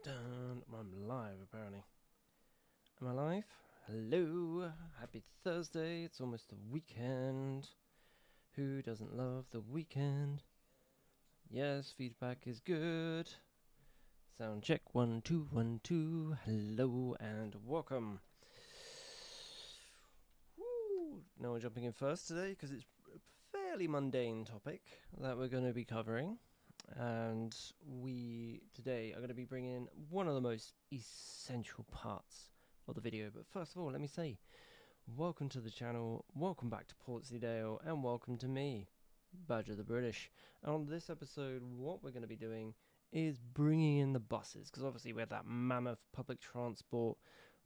Dun. I'm live, apparently. Am I live? Hello. Happy Thursday. It's almost the weekend. Who doesn't love the weekend? Yes, feedback is good. Sound check 1 2 1 2. Hello and welcome. Woo. Now we're jumping in first today because it's a fairly mundane topic that we're going to be covering. And we today are going to be bringing one of the most essential parts of the video. But first of all, let me say welcome to the channel, welcome back to Portsley-Dale, and welcome to me, Badger the British. And on this episode, what we're going to be doing is bringing in the buses, because obviously we had that mammoth public transport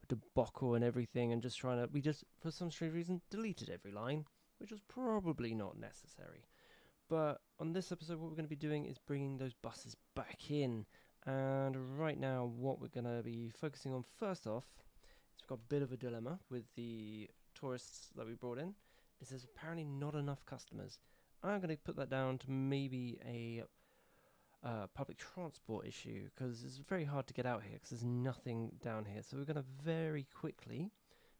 debacle and everything, and we just for some strange reason deleted every line, which was probably not necessary. But on this episode, what we're going to be doing is bringing those buses back in. And right now, what we're going to be focusing on first off is we've got a bit of a dilemma with the tourists that we brought in. Is there's apparently not enough customers. I'm going to put that down to maybe a public transport issue, because it's very hard to get out here because there's nothing down here. So we're going to very quickly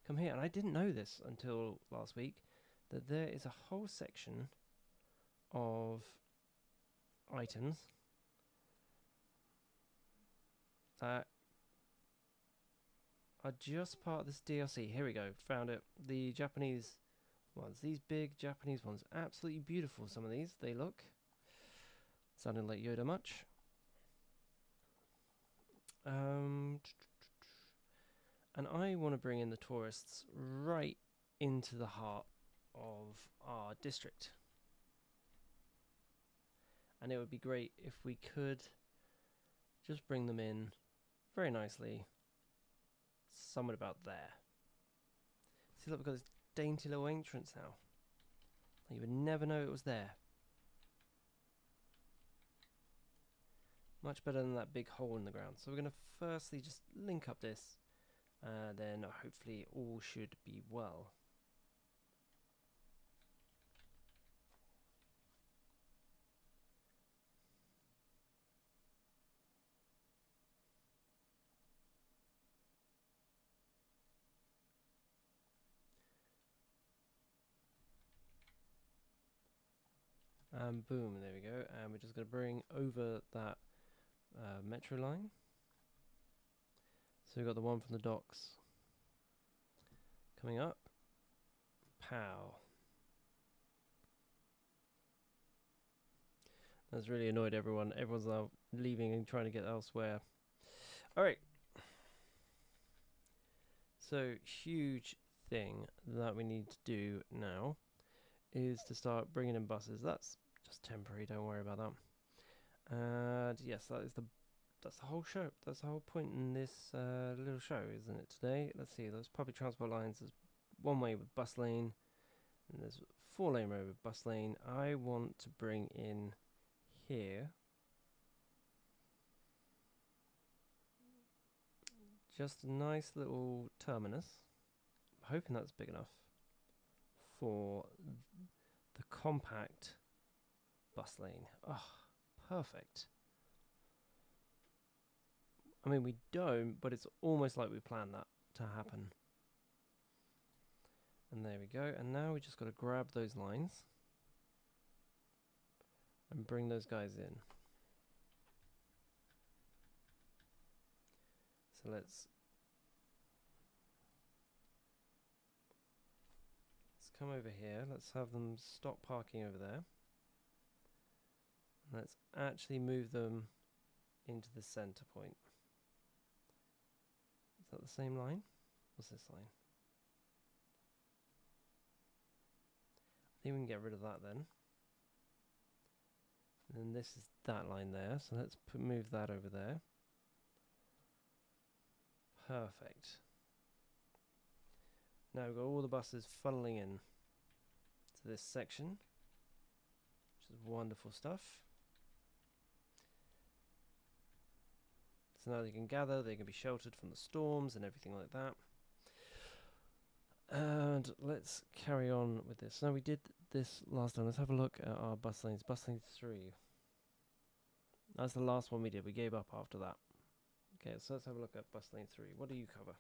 come here. And I didn't know this until last week, that there is a whole section of items that are just part of this DLC. Here we go, found it. The Japanese ones, these big Japanese ones, absolutely beautiful. Some of these, they look. Sounding like Yoda much. And I want to bring in the tourists right into the heart of our district. And it would be great if we could just bring them in very nicely somewhere about there. See, look, we've got this dainty little entrance now. You would never know it was there. Much better than that big hole in the ground. So we're going to firstly just link up this, then hopefully all should be well. And boom, there we go. And we're just going to bring over that metro line. So we've got the one from the docks coming up. Pow. That's really annoyed everyone. Everyone's now leaving and trying to get elsewhere. Alright. So, huge thing that we need to do now is to start bringing in buses. That's just temporary, don't worry about that. And yes, that's the whole show. That's the whole point in this little show, isn't it, today? Let's see, those public transport lines, there's one way with bus lane, and there's 4-lane road with bus lane. I want to bring in here just a nice little terminus. I'm hoping that's big enough for the compact bus lane. Oh, perfect. I mean, we don't, but it's almost like we planned that to happen. And there we go. And now we just got to grab those lines and bring those guys in. So let's come over here. Let's have them stop parking over there. Let's actually move them into the center point. Is that the same line? What's this line? I think we can get rid of that then. And then this is that line there. So let's move that over there. Perfect. Now we've got all the buses funneling in to this section, which is wonderful stuff. So now they can gather, they can be sheltered from the storms and everything like that. And let's carry on with this. Now we did this last time. Let's have a look at our bus lanes. Bus lane 3. That's the last one we did. We gave up after that. Okay, so let's have a look at bus lane 3. What do you cover?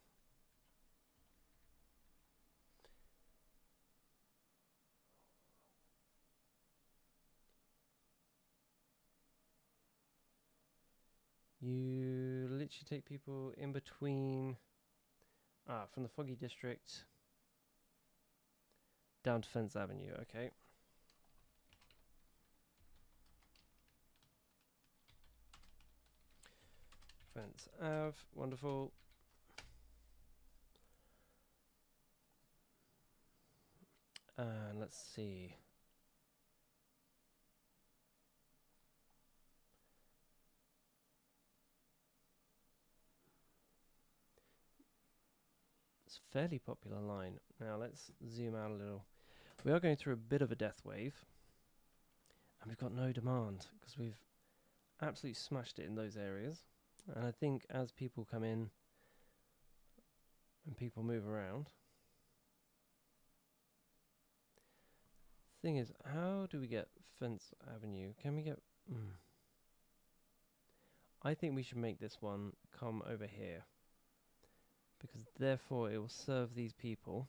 You literally take people in between, from the Foggy District down to Fence Avenue, okay. Fence Ave, wonderful. And let's see. It's a fairly popular line. Now let's zoom out a little. We are going through a bit of a death wave. And we've got no demand because we've absolutely smashed it in those areas. And I think as people come in and people move around. Thing is, how do we get Fence Avenue? Can we get... I think we should make this one come over here. Because therefore it will serve these people.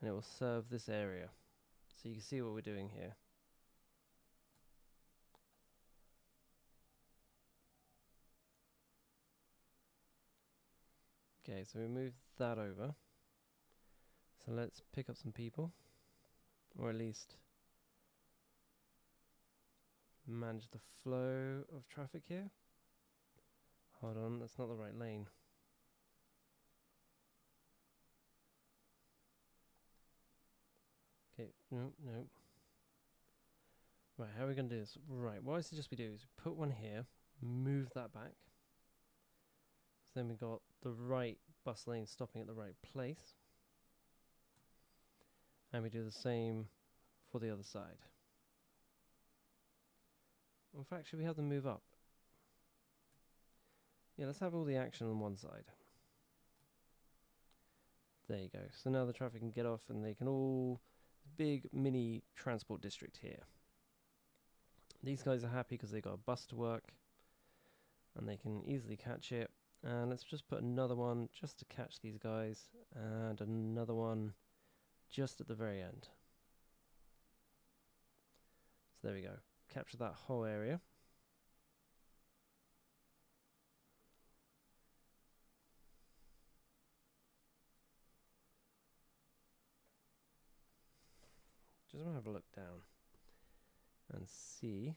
And it will serve this area. So you can see what we're doing here. Okay, so we move that over. So let's pick up some people. Or at least manage the flow of traffic here. Hold on, that's not the right lane. Okay, no. Right, how are we going to do this? Right, what I suggest we do is put one here, move that back. So then we got the right bus lane stopping at the right place. And we do the same for the other side. In fact, should we have them move up? Yeah, let's have all the action on one side. There you go. So now the traffic can get off and they can all... Big mini transport district here. These guys are happy because they got a bus to work. And they can easily catch it. And let's just put another one just to catch these guys. And another one just at the very end. So there we go. Capture that whole area. Just want to have a look down and see.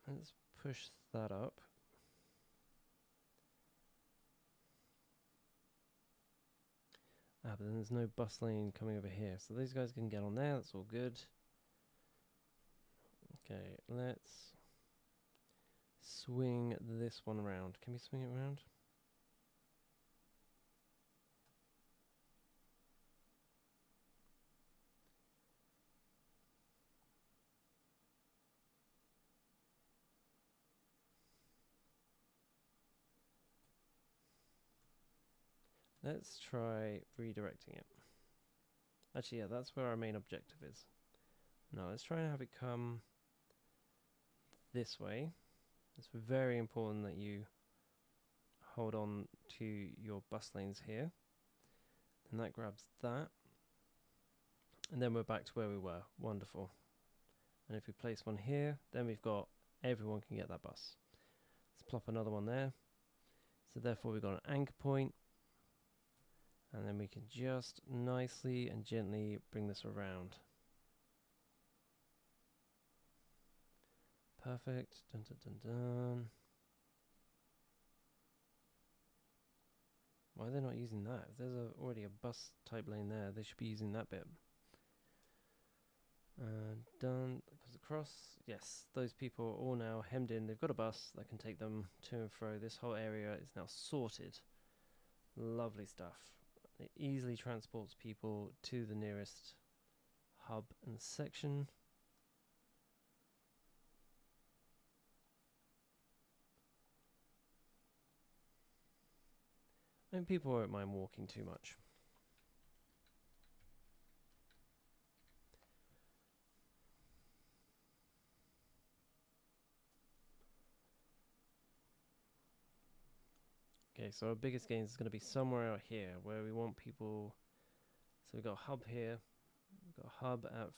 Let's push that up. But then there's no bus lane coming over here. So these guys can get on there. That's all good. Okay, let's swing this one around. Can we swing it around? Let's try redirecting it. Actually, yeah, that's where our main objective is. Now, let's try and have it come this way. It's very important that you hold on to your bus lanes here. And that grabs that. And then we're back to where we were. Wonderful. And if we place one here, then we've got everyone can get that bus. Let's plop another one there. So therefore we've got an anchor point. And then we can just nicely and gently bring this around. Perfect. Dun, dun, dun, dun. Why are they not using that? If there's already a bus type lane there, they should be using that bit. Done. Goes across. Yes, those people are all now hemmed in. They've got a bus that can take them to and fro. This whole area is now sorted. Lovely stuff. It easily transports people to the nearest hub and section. And people won't mind walking too much. Okay, so our biggest gains is going to be somewhere out here where we want people. So we've got a hub here. We've got a hub at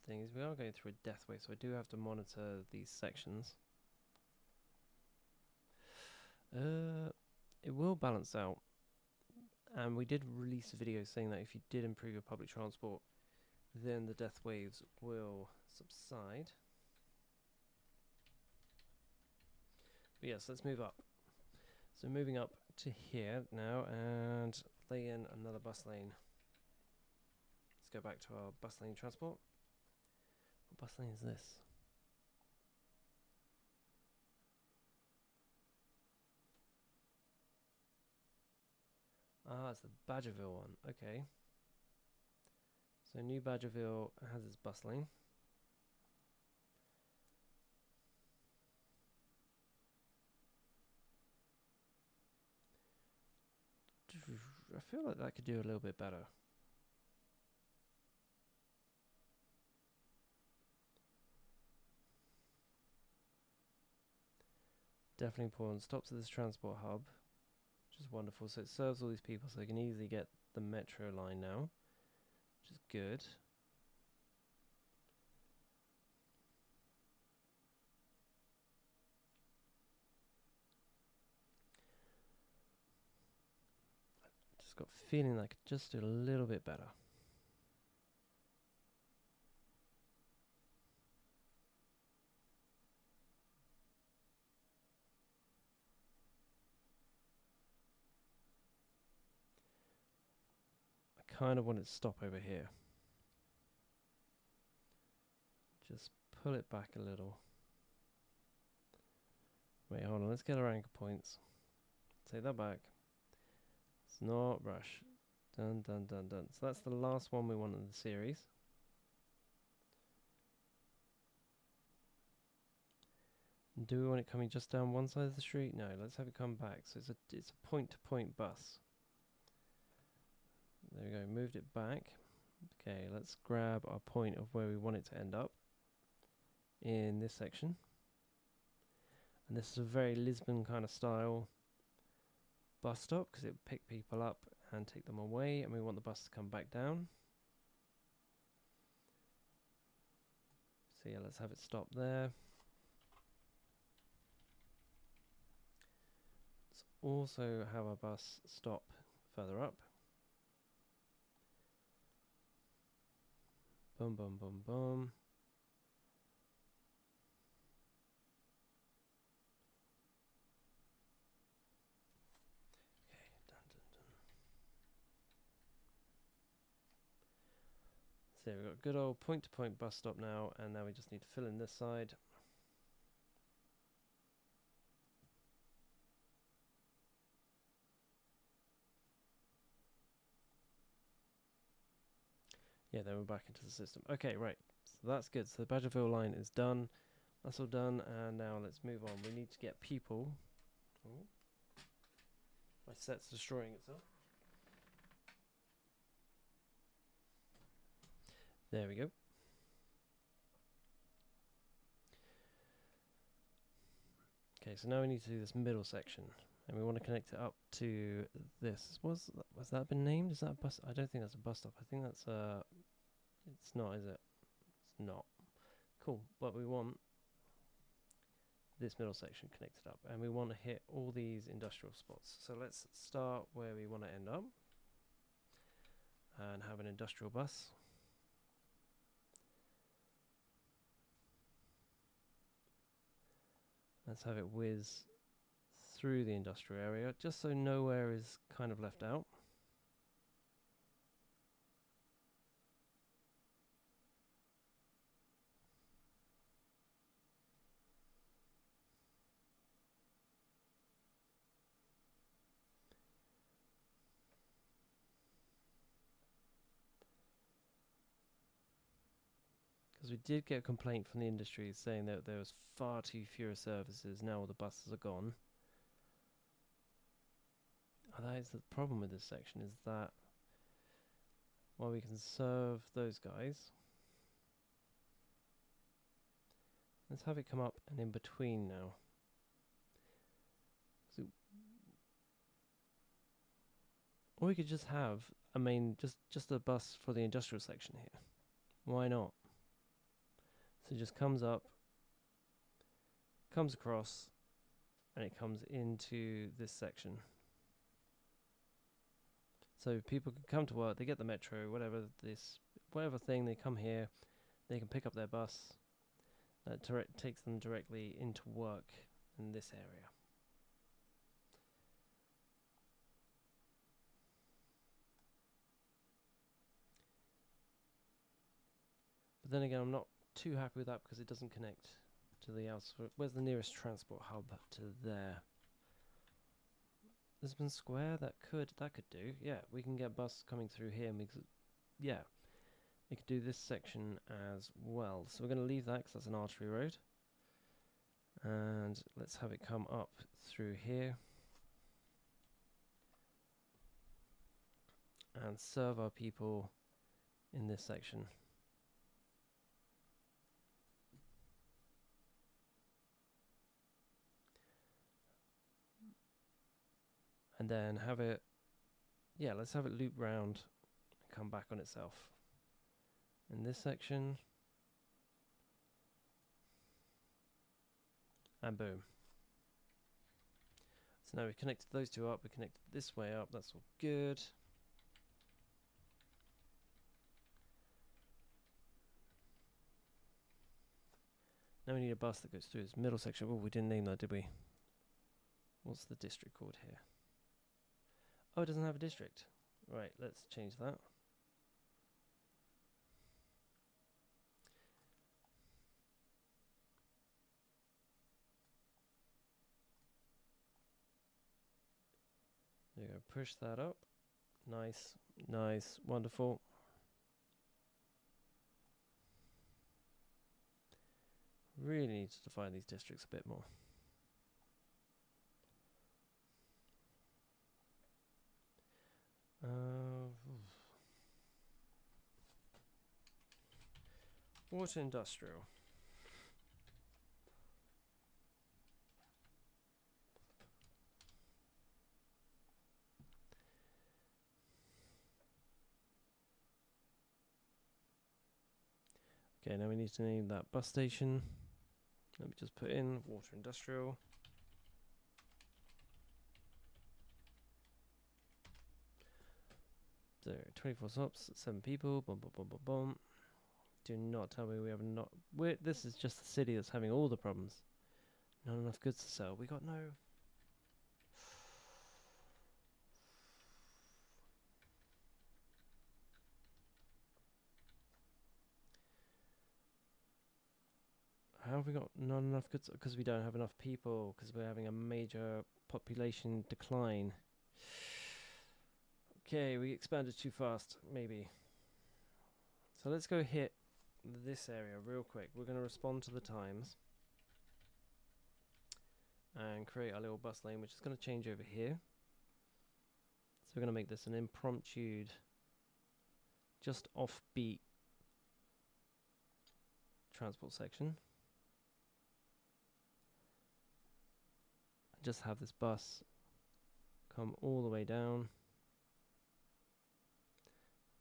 things. We are going through a deathway, so I do have to monitor these sections. It will balance out. And we did release a video saying that if you did improve your public transport, then the death waves will subside. But yes, let's move up. So moving up to here now and lay in another bus lane. Let's go back to our bus lane transport. What bus lane is this? Ah, it's the Badgerville one. Okay. So New Badgerville has its bus lane. I feel like that could do a little bit better. Definitely important. Stops at this transport hub, which is wonderful. So it serves all these people, so they can easily get the metro line now, which is good. Just got a feeling that I could just do a little bit better. I kind of want it to stop over here. Just pull it back a little. Wait, hold on. Let's get our anchor points. Take that back. It's not rush. Dun, dun, dun, dun. So that's the last one we want in the series. Do we want it coming just down one side of the street? No, let's have it come back. So it's a point-to-point bus. There we go, moved it back. Okay, let's grab our point of where we want it to end up in this section. And this is a very Lisbon kind of style bus stop because it will pick people up and take them away, and we want the bus to come back down. So yeah, let's have it stop there. Let's also have our bus stop further up. Boom, boom, boom, boom. Okay, dun, dun, dun. So we've got a good old point-to-point bus stop now, and now we just need to fill in this side. Yeah, then we're back into the system. Okay, right. So that's good. So the Badgerville line is done. That's all done. And now let's move on. We need to get people. Oh. My set's destroying itself. There we go. Okay, so now we need to do this middle section. And we want to connect it up to this. Was that been named? Is that a bus? I don't think that's a bus stop. I think that's a... It's not, is it? It's not. Cool. But we want this middle section connected up. And we want to hit all these industrial spots. So let's start where we want to end up. And have an industrial bus. Let's have it whiz through the industrial area, just so nowhere is kind of left out. Because we did get a complaint from the industry saying that there was far too fewer services, now all the buses are gone. that is the problem with this section, is that while we can serve those guys, let's have it come up and in between now. So, or we could just have a main, just a bus for the industrial section here. Why not? So it just comes up, comes across, and it comes into this section. So people can come to work, they get the metro, whatever thing, they come here, they can pick up their bus. That takes them directly into work in this area. But then again, I'm not too happy with that because it doesn't connect to the outside. Where's the nearest transport hub to there? Lisbon Square, that could do. Yeah, we can get bus coming through here. Yeah, it could do this section as well. So we're going to leave that because that's an artery road. And let's have it come up through here. And serve our people in this section. And then have it, yeah, let's have it loop round and come back on itself. In this section. And boom. So now we've connected those two up, we connected this way up, that's all good. Now we need a bus that goes through this middle section. Oh, we didn't name that, did we? What's the district called here? Oh, it doesn't have a district. Right, let's change that. There you go, push that up. Nice, nice, wonderful. Really need to define these districts a bit more. Water industrial. Okay, now we need to name that bus station. Let me just put in water industrial. There, 24 stops, 7 people. Boom, boom, boom, boom, boom. Do not tell me we have not. This is just the city that's having all the problems. Not enough goods to sell. We got no. How have we got not enough goods? Because we don't have enough people. Because we're having a major population decline. Okay, we expanded too fast, maybe. So let's go hit this area real quick. We're going to respond to the times and create our little bus lane, which is going to change over here. So we're going to make this an impromptu, just offbeat transport section. And just have this bus come all the way down.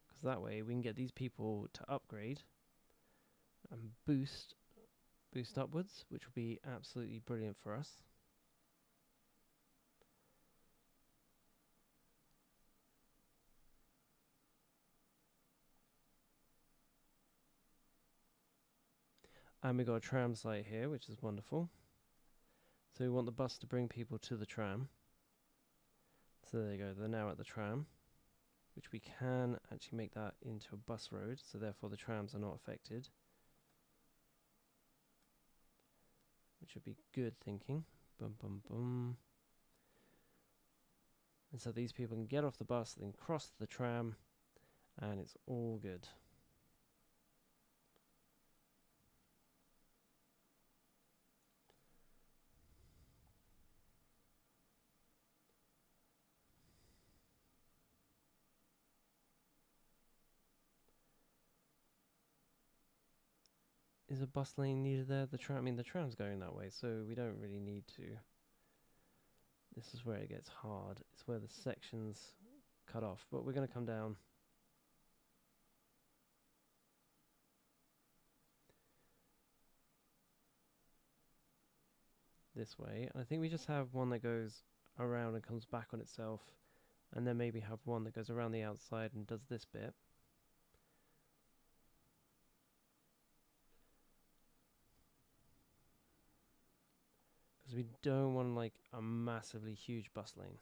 Because that way we can get these people to upgrade and boost upwards, which will be absolutely brilliant for us. And we got a tram site here, which is wonderful. So we want the bus to bring people to the tram. So there you go, they're now at the tram, which we can actually make that into a bus road, so therefore the trams are not affected. Which would be good thinking. Boom, boom, boom. And so these people can get off the bus, then cross the tram, and it's all good. Is a bus lane needed there? The tram, I mean, the tram's going that way, so we don't really need to. This is where it gets hard. It's where the sections cut off, but we're going to come down. This way. I think we just have one that goes around and comes back on itself, and then maybe have one that goes around the outside and does this bit. Because we don't want like a massively huge bus lane.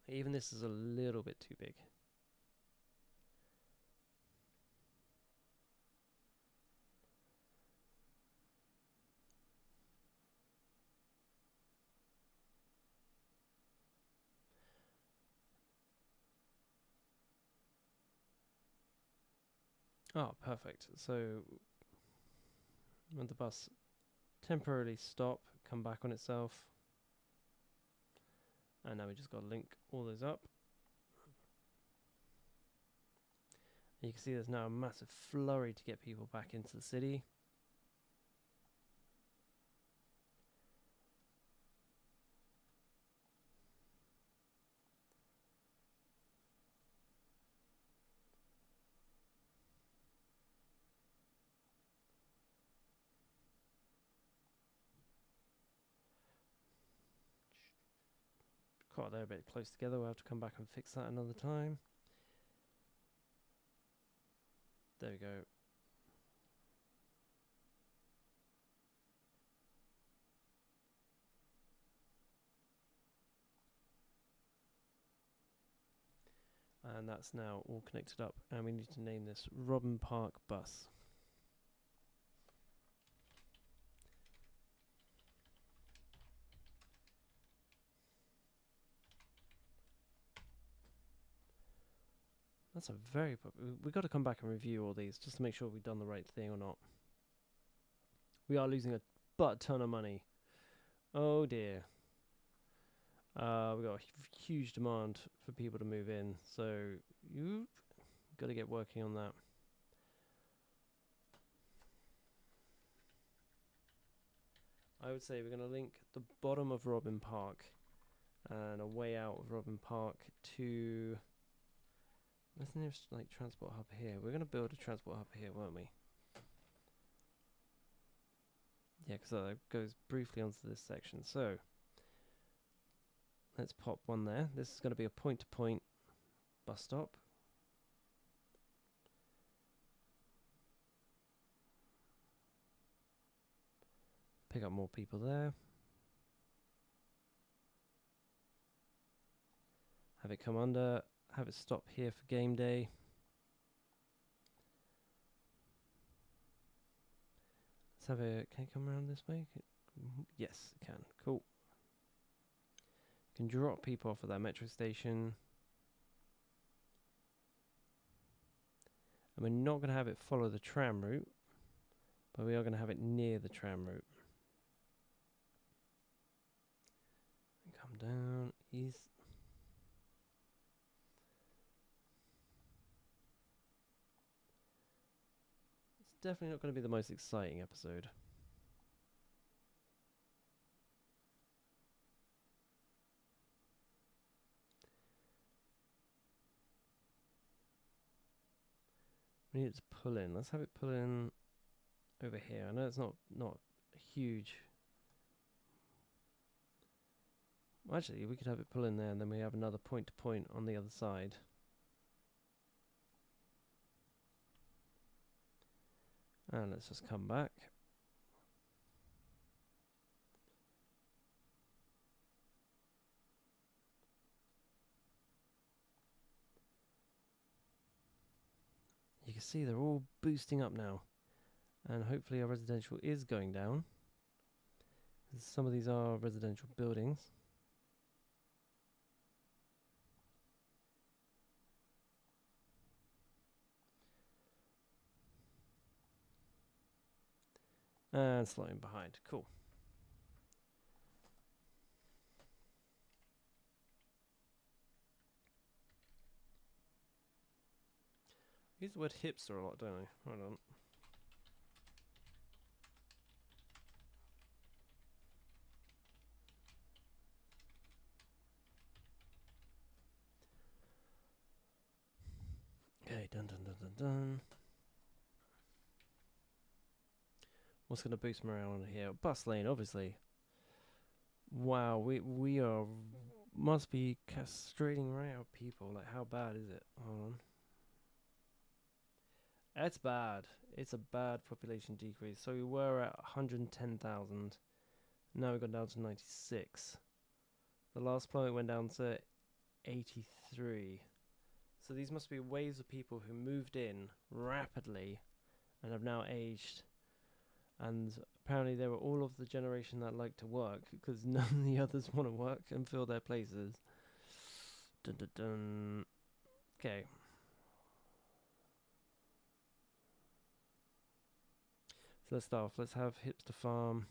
Even this is a little bit too big. Oh, perfect. So when the bus temporarily stop, come back on itself. And now we just got to link all those up. And you can see there's now a massive flurry to get people back into the city. God, they're a bit close together. We'll have to come back and fix that another time. There we go. And that's now all connected up. And we need to name this Robin Park Bus. That's a very... We've got to come back and review all these just to make sure we've done the right thing or not. We are losing a butt ton of money. Oh dear. We've got a huge demand for people to move in. So you've got to get working on that. I would say we're going to link the bottom of Robin Park and a way out of Robin Park to... Where's the nearest like transport hub here? We're going to build a transport hub here, weren't we? Yeah, because that goes briefly onto this section. So let's pop one there. This is going to be a point-to-point bus stop. Pick up more people there. Have it come under. Have it stop here for game day. Let's have it. Can it come around this way? Yes, it can. Cool. You can drop people off at that metro station. And we're not going to have it follow the tram route, but we are going to have it near the tram route. And come down east. It's definitely not going to be the most exciting episode. We need it to pull in. Let's have it pull in over here. I know it's not huge. Well, actually, we could have it pull in there, and then we have another point-to-point on the other side. And let's just come back. You can see they're all boosting up now. And hopefully our residential is going down. Some of these are residential buildings. And slowing behind. Cool. use the word hipster a lot, don't I? Hold on. Okay, dun dun dun dun dun. What's going to boost morale on here? Bus lane, obviously. Wow, we are must be castrating right out people. Like, how bad is it? Hold on. It's bad. It's a bad population decrease. So we were at 110,000. Now we've gone down to 96. The last plummet went down to 83. So these must be waves of people who moved in rapidly and have now aged. And apparently they were all of the generation that like to work, because none of the others want to work and fill their places. Dun dun dun. Okay. So let's start off. Let's have hipster farm.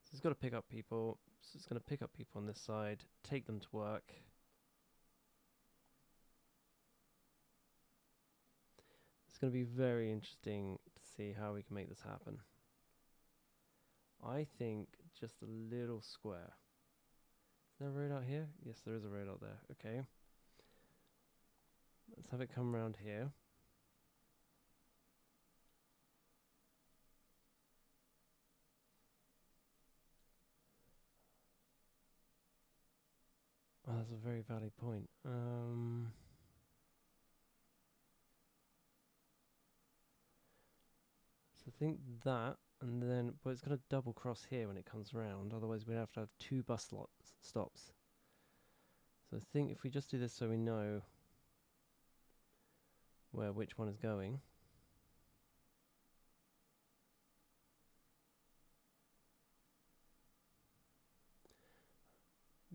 So it's got to pick up people. So it's going to pick up people on this side, take them to work. It's going to be very interesting to see how we can make this happen. I think just a little square. Is there a road out here? Yes, there is a road out there. Okay. Let's have it come around here. Oh, that's a very valid point. So I think that, and then, but it's going to double cross here when it comes around. Otherwise, we'd have to have two bus stops. So I think if we just do this so we know where which one is going.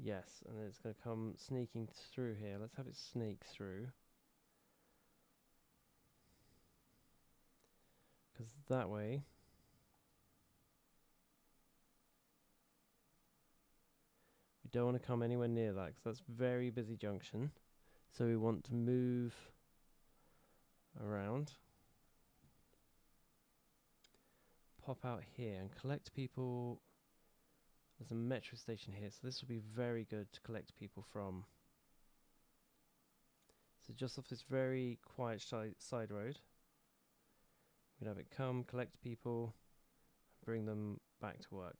Yes, and then it's going to come sneaking through here. Let's have it snake through. Because that way, we don't want to come anywhere near that, because that's very busy junction. So we want to move around. Pop out here and collect people. There's a metro station here, so this will be very good to collect people from. So just off this very quiet side road, we'd have it come, collect people, bring them back to work.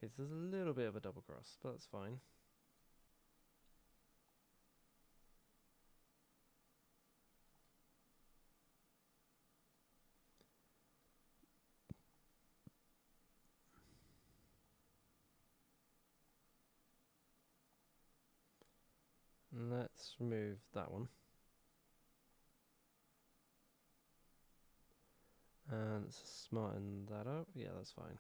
Okay, so there's a little bit of a double cross, but that's fine. Let's remove that one. And let's smarten that up. Yeah, that's fine.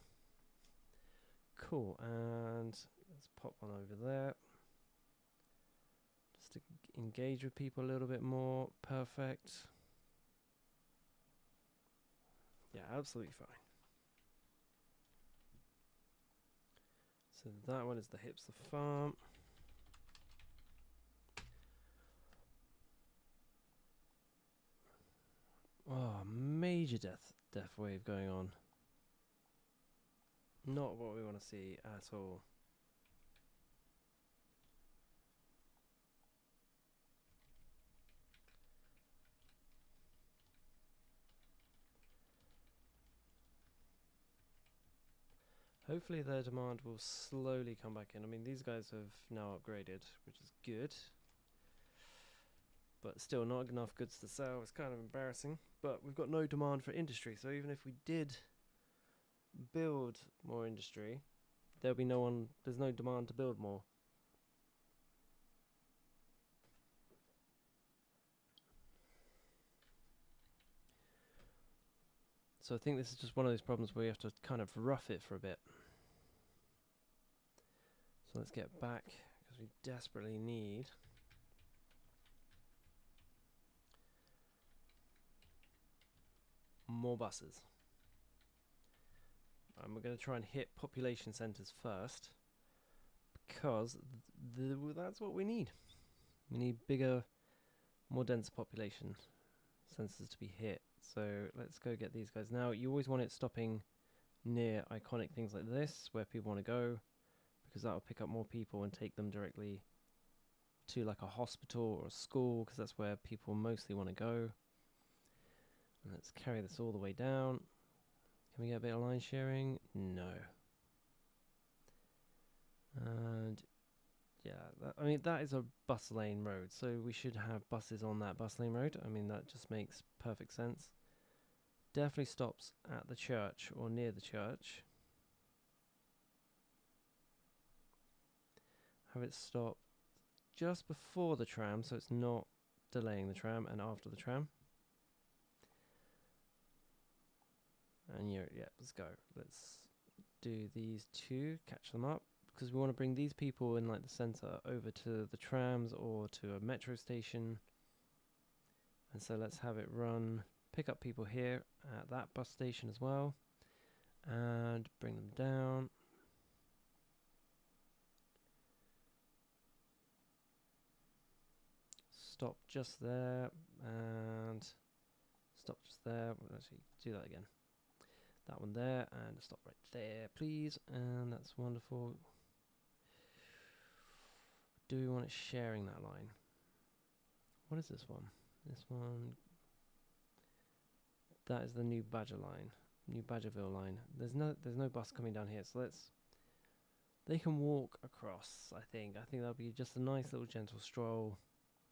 Cool, and let's pop one over there. Just to engage with people a little bit more. Perfect. Yeah, absolutely fine. So that one is the hipster farm. Oh, major death wave going on. Not what we want to see at all. Hopefully their demand will slowly come back in. I mean, these guys have now upgraded, which is good. But still not enough goods to sell. It's kind of embarrassing. But we've got no demand for industry, so even if we did build more industry, there'll be there's no demand to build more. So I think this is just one of those problems where you have to kind of rough it for a bit. So let's get back, because we desperately need more buses. And we're going to try and hit population centres first, because that's what we need. We need bigger, more dense population centres to be hit. So let's go get these guys. Now, you always want it stopping near iconic things like this, where people want to go, because that will pick up more people and take them directly to like a hospital or a school, because that's where people mostly want to go. And let's carry this all the way down. Can we get a bit of line sharing? No. And yeah, I mean, that is a bus lane road, so we should have buses on that bus lane road. I mean, that just makes perfect sense. Definitely stops at the church or near the church. Have it stop just before the tram, so it's not delaying the tram, and after the tram. And yeah, let's go. Let's do these two, catch them up, because we want to bring these people in like the center over to the trams or to a metro station. And so let's have it run, pick up people here at that bus station as well, and bring them down. Stop just there, and stop just there. We'll actually do that again. That one there, and stop right there, please. And that's wonderful. Do we want it sharing that line? What is this one? This one. That is the New Badger line, New Badgerville line. There's no bus coming down here, so let's. They can walk across. I think that'll be just a nice little gentle stroll.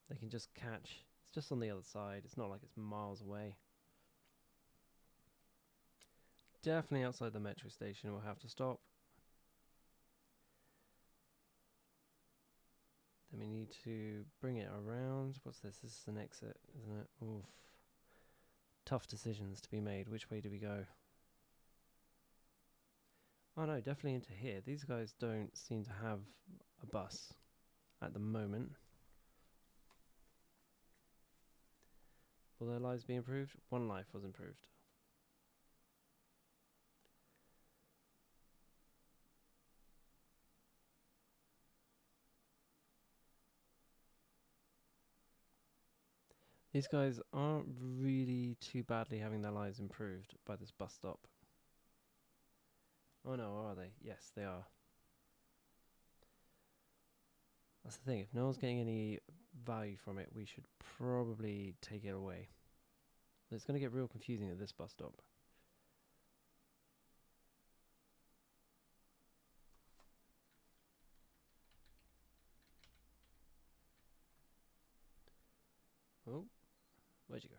They can just catch. It's just on the other side. It's not like it's miles away. Definitely outside the metro station. We'll have to stop. Then we need to bring it around. What's this? This is an exit, isn't it? Oof. Tough decisions to be made. Which way do we go? Oh no, definitely into here. These guys don't seem to have a bus at the moment. Will their lives be improved? One life was improved. These guys aren't really too badly having their lives improved by this bus stop. Oh no, are they? Yes, they are. That's the thing, if no one's getting any value from it, we should probably take it away. It's going to get real confusing at this bus stop. Oh, where'd you go?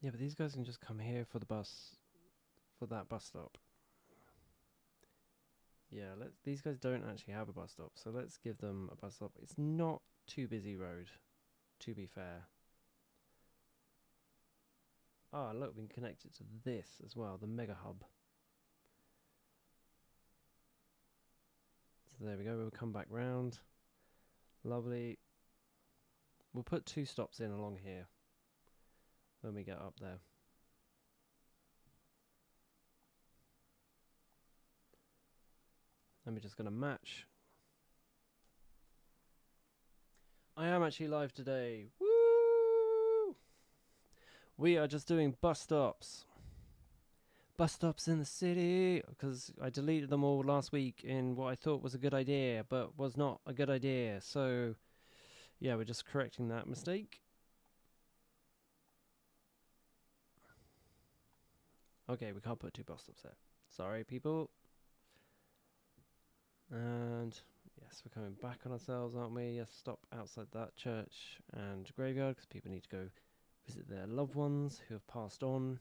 Yeah, but these guys can just come here for the bus, for that bus stop. Yeah, these guys don't actually have a bus stop, so let's give them a bus stop. It's not too busy road, to be fair. Ah, look, we can connect it to this as well, the mega hub. So there we go, we'll come back round. Lovely. We'll put 2 stops in along here when we get up there. And we're just going to match. I am actually live today. Woo! We are just doing bus stops. Bus stops in the city, because I deleted them all last week in what I thought was a good idea, but was not a good idea. So, yeah, we're just correcting that mistake. Okay, we can't put 2 bus stops there. Sorry, people. And yes, we're coming back on ourselves, aren't we? Yes, stop outside that church and graveyard, because people need to go visit their loved ones who have passed on.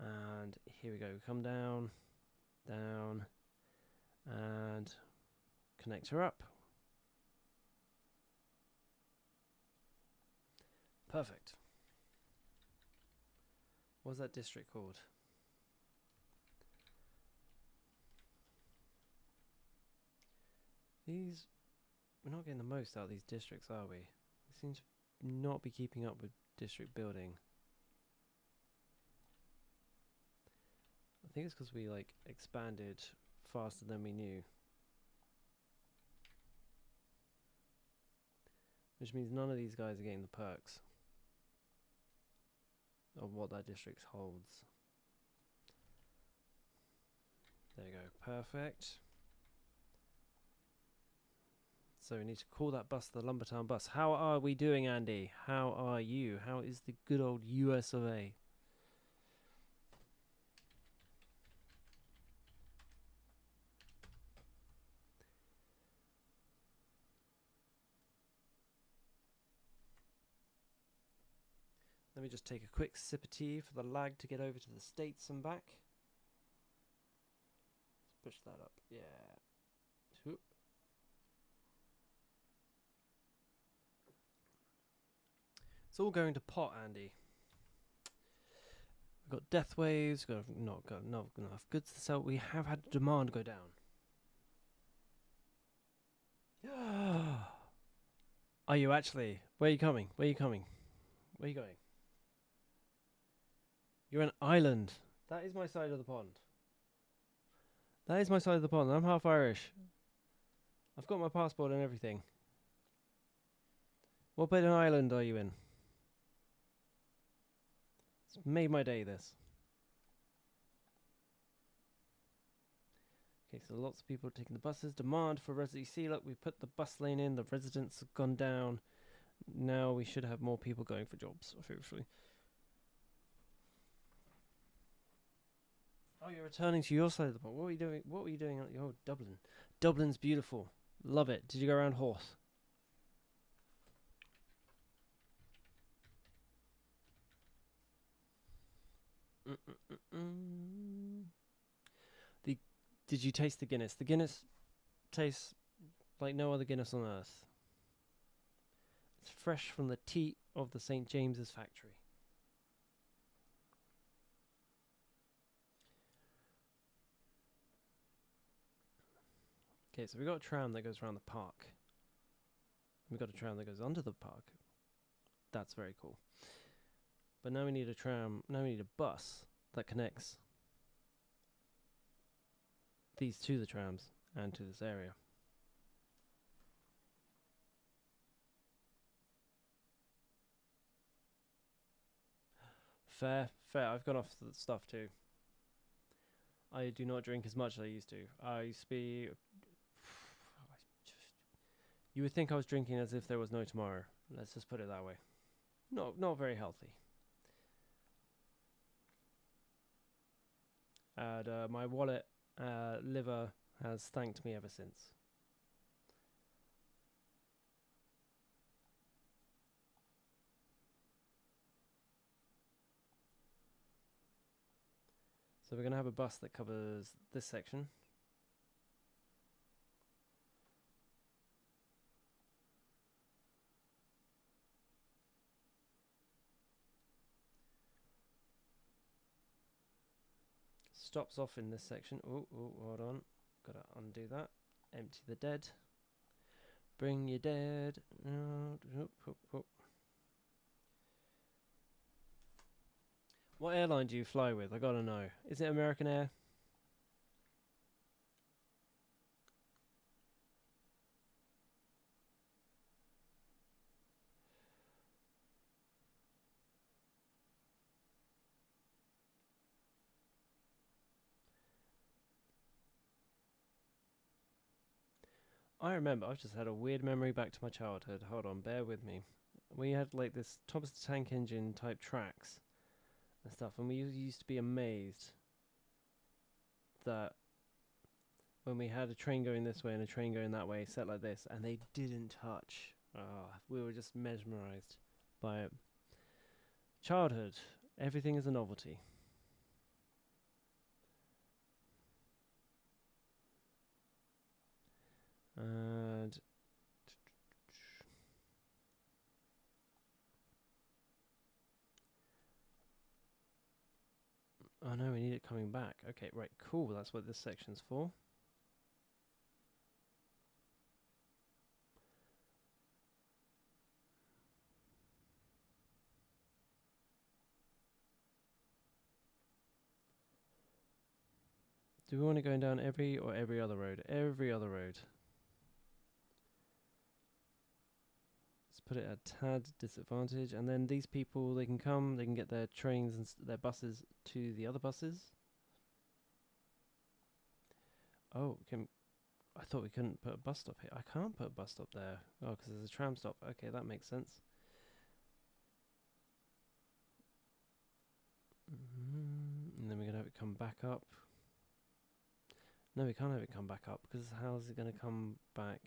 And here we go, come down, down, and connect her up. Perfect. What's that district called? These... We're not getting the most out of these districts, are we? We seem to not be keeping up with district building. I think it's because we, like, expanded faster than we knew. Which means none of these guys are getting the perks of what that district holds. There you go, perfect. So we need to call that bus the Lumbertown bus. How are we doing, Andy? How are you? How is the good old US of A? Let me just take a quick sip of tea for the lag to get over to the States and back. Let's push that up. Yeah. Whoop. It's all going to pot, Andy. We've got death waves, not got enough goods to sell. We have had demand go down. Are you actually? Where are you coming? Where are you coming? Where are you going? You're an island. That is my side of the pond. That is my side of the pond. I'm half Irish. I've got my passport and everything. What bit of an island are you in? It's made my day, this. Okay, so lots of people are taking the buses. Demand for Resi C. Look, we put the bus lane in. The residents have gone down. Now we should have more people going for jobs, officially. Oh, you're returning to your side of the pond. What were you doing? What were you doing? Oh, Dublin. Dublin's beautiful. Love it. Did you go around Horse? Did you taste the Guinness? The Guinness tastes like no other Guinness on earth. It's fresh from the teat of the St. James's factory. Okay, so we got a tram that goes around the park. We've got a tram that goes under the park. That's very cool. But now we need a tram, now we need a bus that connects these to the trams and to this area. Fair, fair. I've gone off the stuff too. I do not drink as much as I used to. I used to be... You would think I was drinking as if there was no tomorrow. Let's just put it that way. Not very healthy. And my wallet, liver, has thanked me ever since. So we're going to have a bus that covers this section. Stops off in this section. Oh, hold on. Gotta undo that. Empty the dead. Bring your dead. What airline do you fly with? I gotta know. Is it American Air? I remember, I've just had a weird memory back to my childhood. Hold on, bear with me. We had like this Thomas the Tank Engine type tracks and stuff, and we used to be amazed that when we had a train going this way and a train going that way set like this, and they didn't touch. We were just mesmerized by it. Childhood, everything is a novelty. And oh no, we need it coming back. Okay, right, cool. That's what this section's for. Do we want it going down every or every other road? Every other road. Let's put it at tad disadvantage, and then these people, they can come, they can get their trains and their buses to the other buses. Oh, I thought we couldn't put a bus stop here. I can't put a bus stop there. Oh, because there's a tram stop. Okay, that makes sense. And then we're going to have it come back up. No, we can't have it come back up, because how is it going to come back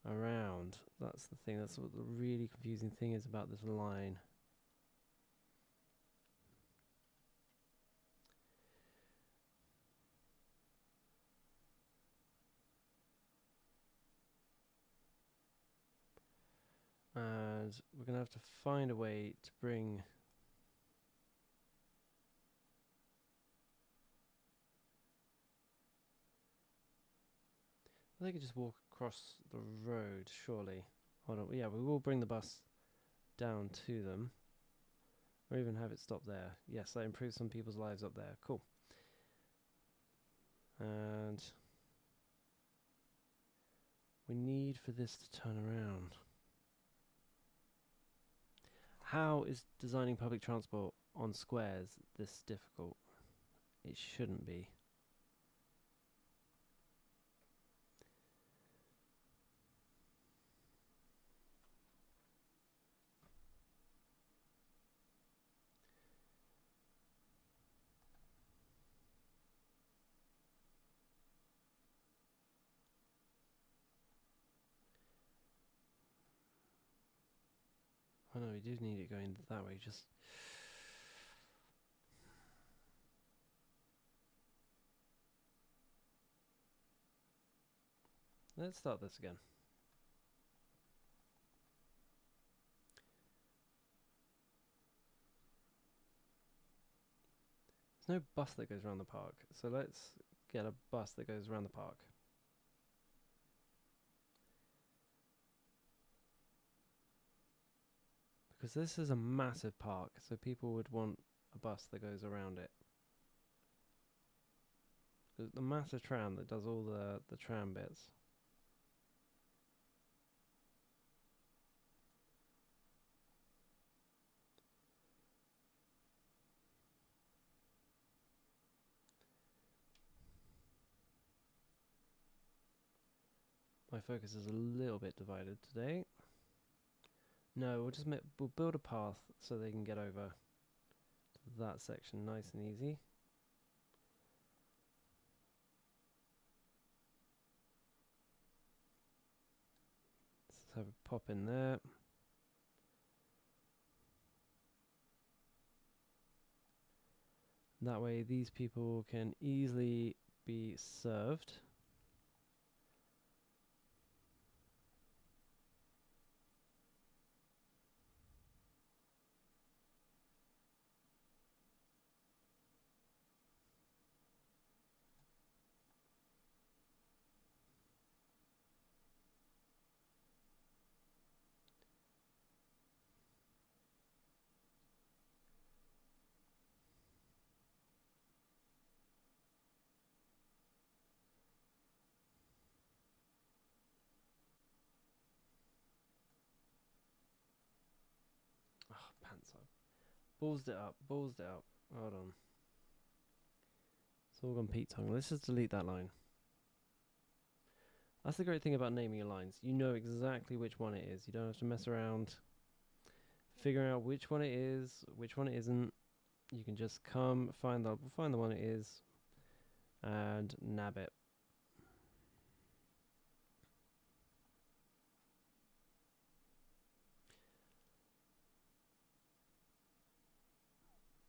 around? That's the thing. That's what the really confusing thing is about this line. And we're going to have to find a way to bring... They could just walk across the road, surely. Hold on. Yeah, we will bring the bus down to them. Or even have it stop there. Yes, that improves some people's lives up there. Cool. And we need for this to turn around. How is designing public transport on squares this difficult? It shouldn't be. Oh no, we do need it going that way, just... Let's start this again. There's no bus that goes around the park, so let's get a bus that goes around the park. Because this is a massive park, so people would want a bus that goes around it. Because the massive tram that does all the tram bits. My focus is a little bit divided today. No, we'll build a path so they can get over to that section nice and easy. Let's have a pop in there. That way these people can easily be served. Oh, pants up. Ballsed it up, ballsed it up. Hold on. It's all gone Pete tongue. Let's just delete that line. That's the great thing about naming your lines. You know exactly which one it is. You don't have to mess around figuring out which one it is, which one it isn't. You can just come find the one it is and nab it.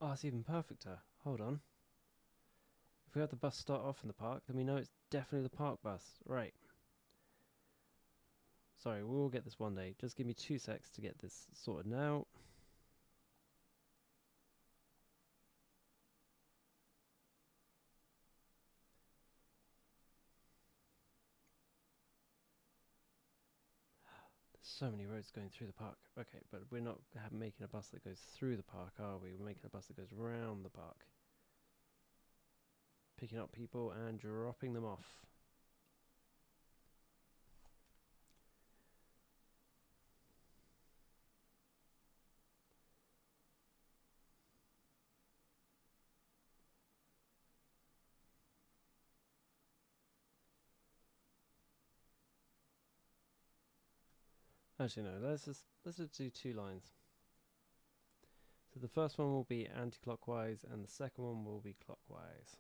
Oh, it's even perfecter. Hold on. If we have the bus start off in the park, then we know it's definitely the park bus. Right. Sorry, we'll get this one day. Just give me 2 secs to get this sorted now. So many roads going through the park. Okay, but we're not making a bus that goes through the park, are we? We're making a bus that goes around the park. Picking up people and dropping them off. Actually, no. Let's just do 2 lines. So the first one will be anti-clockwise, and the second one will be clockwise.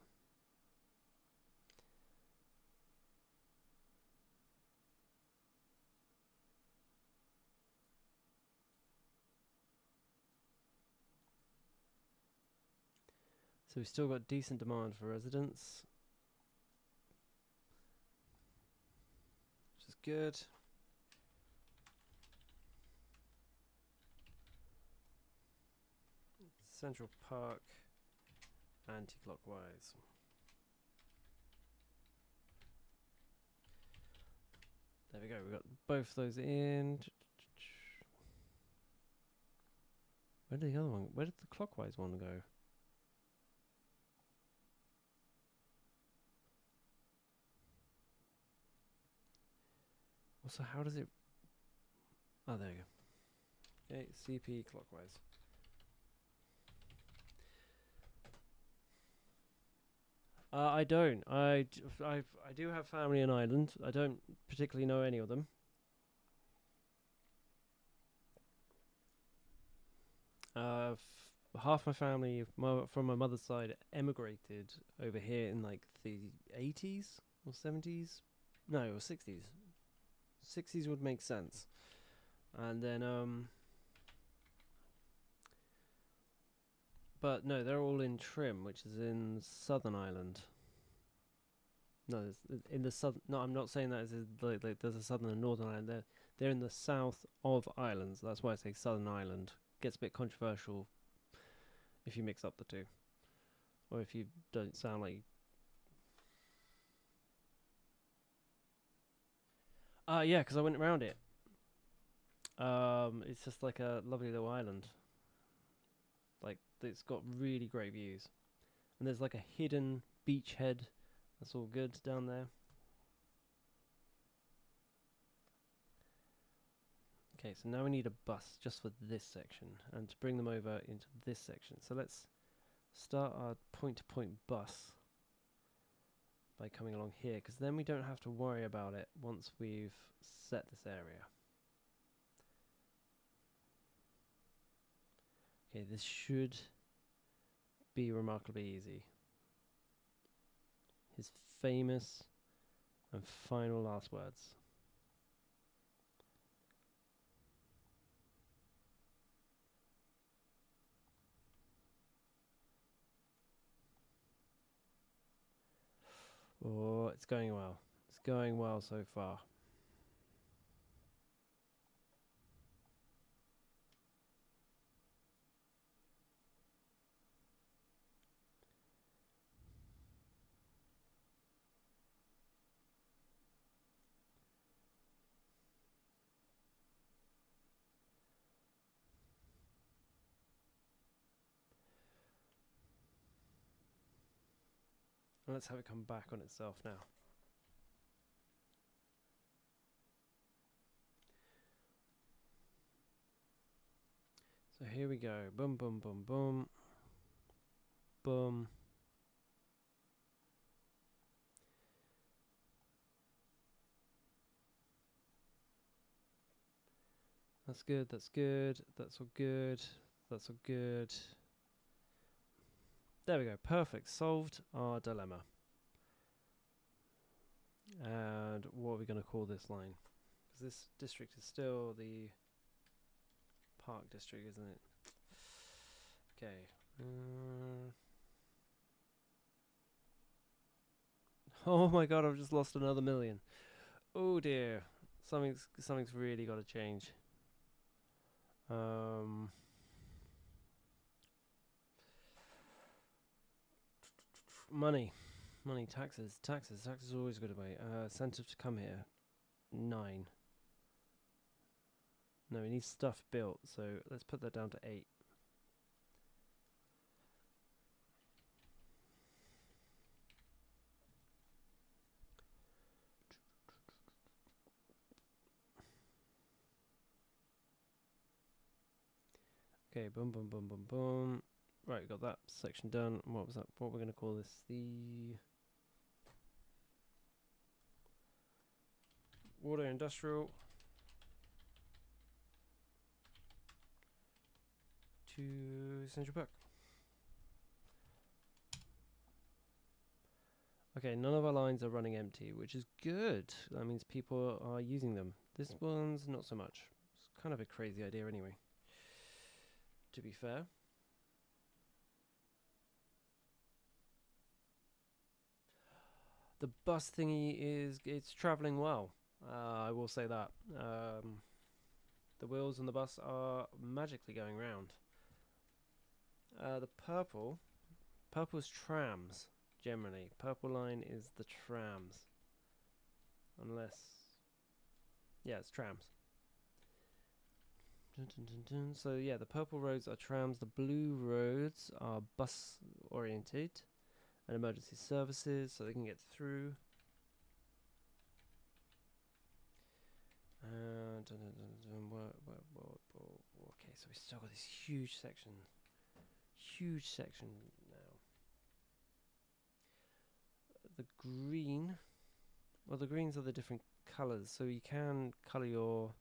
So we've still got decent demand for residents, which is good. Central Park, anti-clockwise. There we go, we've got both those in. Where did the other one, where did the clockwise one go? Also, how does it, oh, there you go. Okay, CP clockwise. I don't. I do have family in Ireland. I don't particularly know any of them. Half my family from my mother's side emigrated over here in like the 80s or 70s. No, it was 60s. 60s would make sense. And then but no, they're all in Trim, which is in Southern Ireland. No, in the south. No, I'm not saying that like there's a Southern and Northern Ireland. They're in the south of Ireland. So that's why I say Southern Ireland. Gets a bit controversial if you mix up the two, or if you don't sound like. Yeah, because I went around it. It's just like a lovely little island. Like it's got really great views, and there's like a hidden beachhead. That's all good down there. Okay, so now we need a bus just for this section and to bring them over into this section. So let's start our point-to-point bus by coming along here, because then we don't have to worry about it once we've set this area. Okay, this should be remarkably easy. His famous and final last words. Oh, it's going well. It's going well so far. And let's have it come back on itself now. So here we go. Boom, boom, boom, boom. Boom. That's good, that's good, that's all good, that's all good. There we go, perfect, solved our dilemma. And what are we going to call this line? Because this district is still the Park District, isn't it? Okay. Oh my god, I've just lost another million. Oh dear. Something's really got to change. Money, taxes are always a good way. Incentive to come here, 9. No, we need stuff built, so let's put that down to 8. Okay, boom, boom, boom, boom, boom. Right, got that section done. What was that? What we're going to call this? The water industrial to Central Park. Okay, none of our lines are running empty, which is good. That means people are using them. This one's not so much. It's kind of a crazy idea anyway, to be fair. The bus thingy it's traveling well. I will say that. The wheels on the bus are magically going round. The purple's trams, generally. Purple line is the trams. Unless, yeah, it's trams. Dun, dun, dun, dun. So yeah, the purple roads are trams, the blue roads are bus oriented and emergency services, so they can get through. Okay, so we still got this huge section now. The green, well, the greens are the different colours, so you can colour your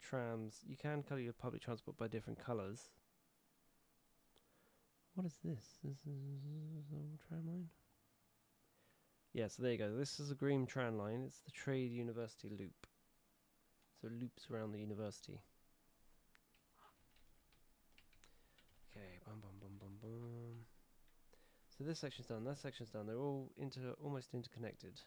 trams, you can colour your public transport by different colours. What is this? This is a tram line? Yeah, so there you go. This is a green tram line. It's the Trade University loop. So it loops around the university. Okay, bum bum bum bum bum. So this section's done, that section's done. They're all almost interconnected.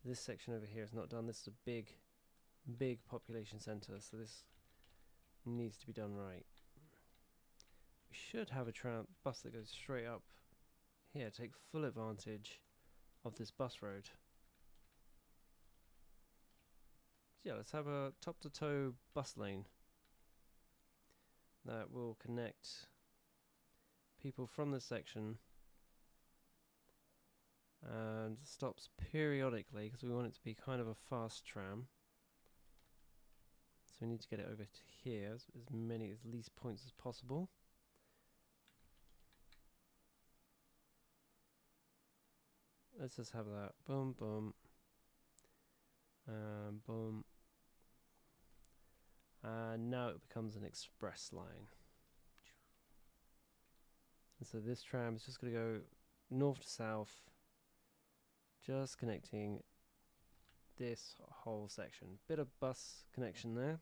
This section over here is not done. This is a big population centre, so this needs to be done right. We should have a bus that goes straight up here, take full advantage of this bus road. So yeah, let's have a top-to-toe bus lane that will connect people from this section and stops periodically because we want it to be kind of a fast tram. So we need to get it over to here, as least points as possible. Let's just have that. Boom, boom. Boom. And now it becomes an express line. And so this tram is just going to go north to south, just connecting this whole section. Bit of bus connection there.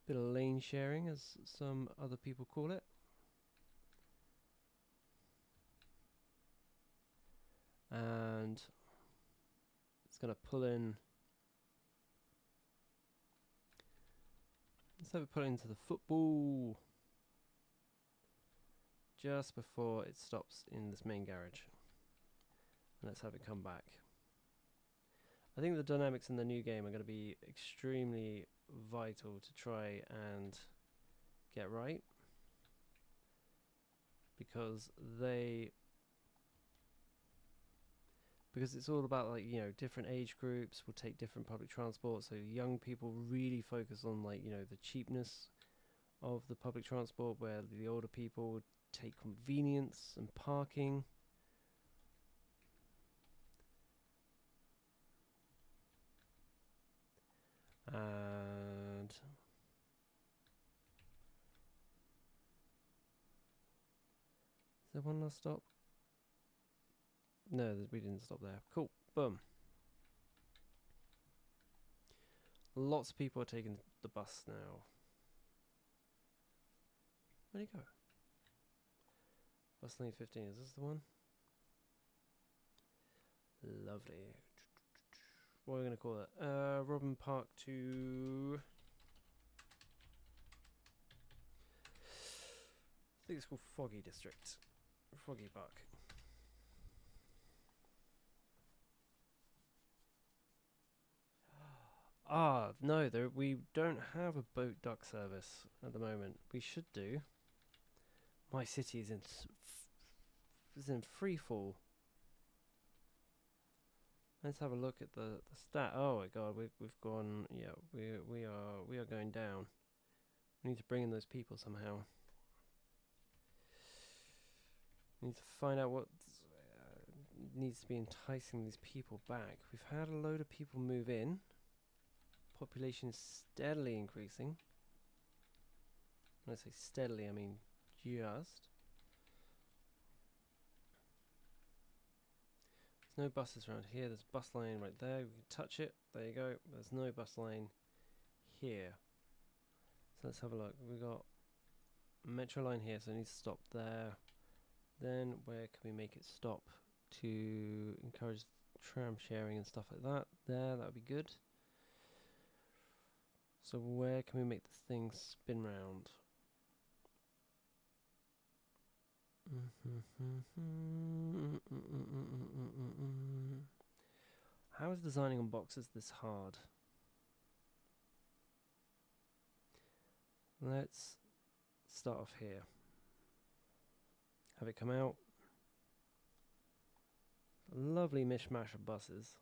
Bit of lane sharing, as some other people call it. And it's going to pull in. Let's have it pull into the football just before it stops in this main garage. And let's have it come back. I think the dynamics in the new game are going to be extremely vital to try and get right, because it's all about, like, you know, different age groups will take different public transport. So young people really focus on, like, you know, the cheapness of the public transport, where the older people would take convenience and parking. And is there one last stop? No, we didn't stop there. Cool. Boom. Lots of people are taking the bus now. Where'd he go? Bus lane 15. Is this the one? Lovely. what are we going to call it? Robin Park to... I think it's called Foggy District. Foggy Park. Ah, no, we don't have a boat dock service at the moment. We should do. My city is in free fall. Let's have a look at the stat. Oh my god, we've gone. Yeah, we are going down. We need to bring in those people somehow. We need to find out what needs to be enticing these people back. We've had a load of people move in. Population is steadily increasing. When I say steadily, I mean just. There's no buses around here. There's a bus line right there. We can touch it. There you go. There's no bus line here. So let's have a look. We got metro line here, so it needs to stop there. Then where can we make it stop to encourage tram sharing and stuff like that? There, that would be good. So where can we make this thing spin round? How is designing on boxes this hard? Let's start off here. Have it come out. A lovely mishmash of buses.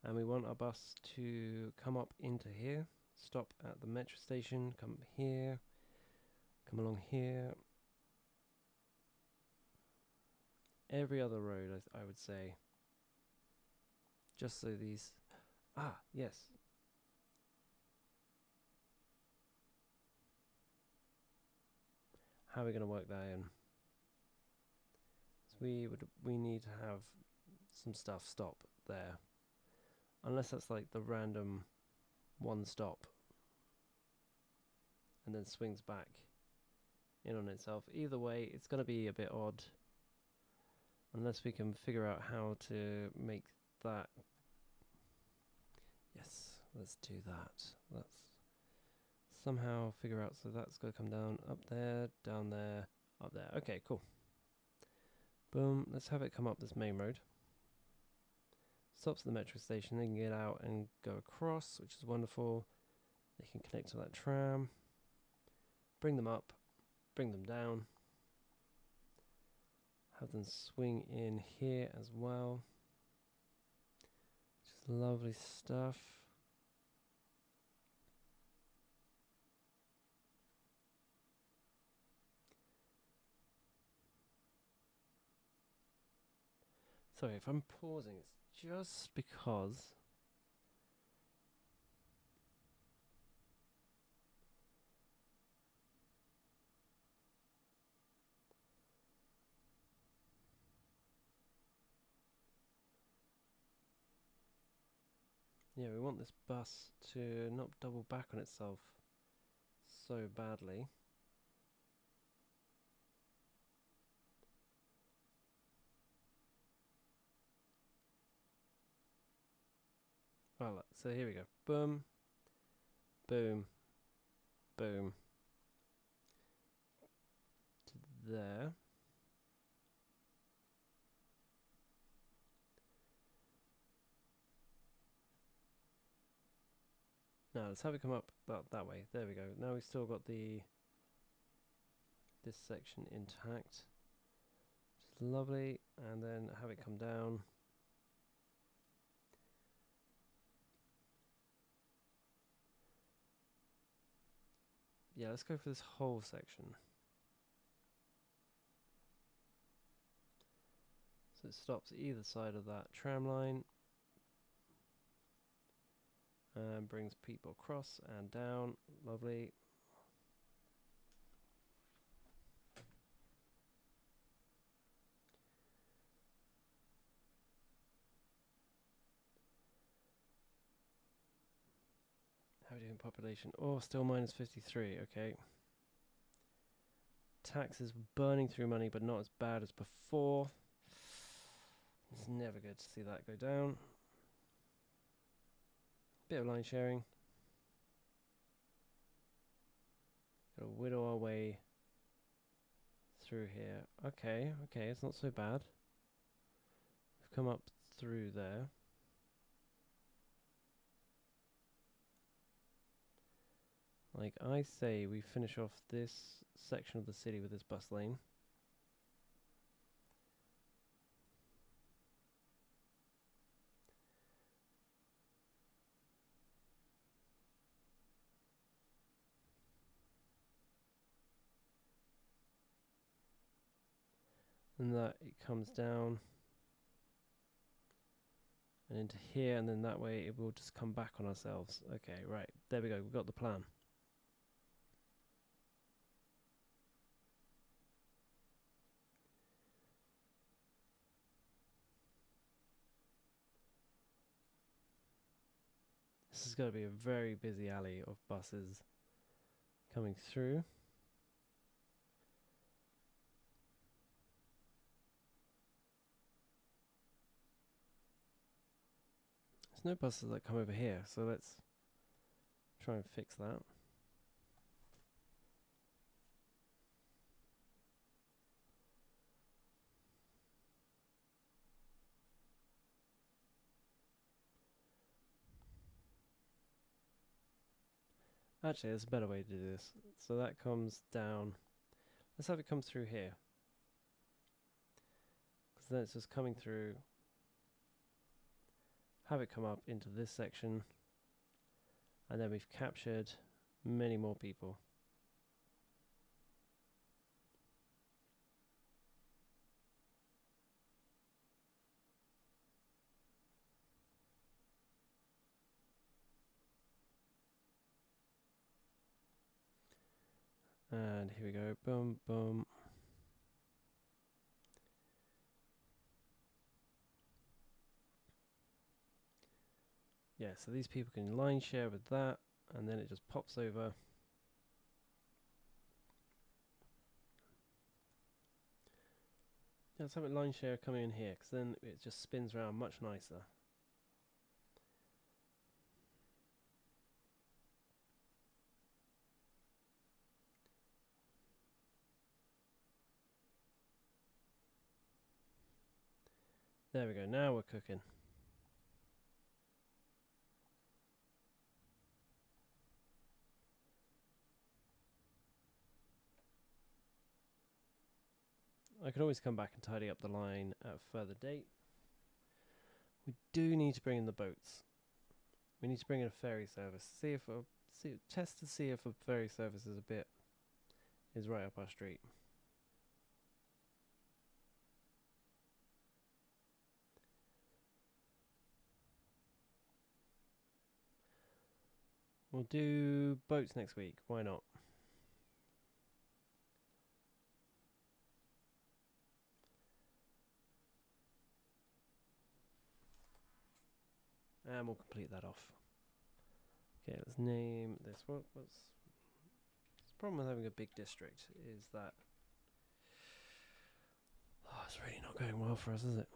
And we want our bus to come up into here, stop at the metro station, come here, come along here. Every other road, I would say. Just so these... Ah, yes. How are we going to work that in? So we need to have some stuff stop there. Unless that's like the random one stop and then swings back in on itself. Either way, it's going to be a bit odd unless we can figure out how to make that. Yes, let's do that. Let's somehow figure out, so that's going to come down up there, down there, up there. Okay, cool. Boom, let's have it come up this main road. Stops at the metro station, they can get out and go across, which is wonderful. They can connect to that tram, bring them up, bring them down, have them swing in here as well. Just lovely stuff. Sorry, if I'm pausing, it's just because yeah, we want this bus to not double back on itself so badly. Well, so here we go. Boom, boom, boom. To there. Now let's have it come up that way. There we go. Now we've still got this section intact. Which is lovely. And then have it come down. Yeah, let's go for this whole section. So it stops either side of that tram line. And brings people across and down. Lovely. How are we doing population? Oh, still minus 53. Okay. Taxes burning through money, but not as bad as before. It's never good to see that go down. Bit of line sharing. Gotta whittle our way through here. Okay, it's not so bad. We've come up through there. Like I say, we finish off this section of the city with this bus lane. And that it comes down and into here, and then that way it will just come back on ourselves. Okay, right, there we go, we've got the plan. This is going to be a very busy alley of buses coming through. There's no buses that come over here, so let's try and fix that. Actually, there's a better way to do this. So that comes down. Let's have it come through here. Because then it's just coming through. Have it come up into this section. And then we've captured many more people. And here we go, boom, boom. Yeah, so these people can line share with that, and then it just pops over. Let's have a line share coming in here, because then it just spins around much nicer. There we go, now we're cooking. I can always come back and tidy up the line at a further date. We do need to bring in the boats. We need to bring in a ferry service. Test to see if a ferry service is right up our street. We'll do boats next week. Why not? And we'll complete that off. Okay, let's name this. What's the problem with having a big district is that it's really not going well for us, is it?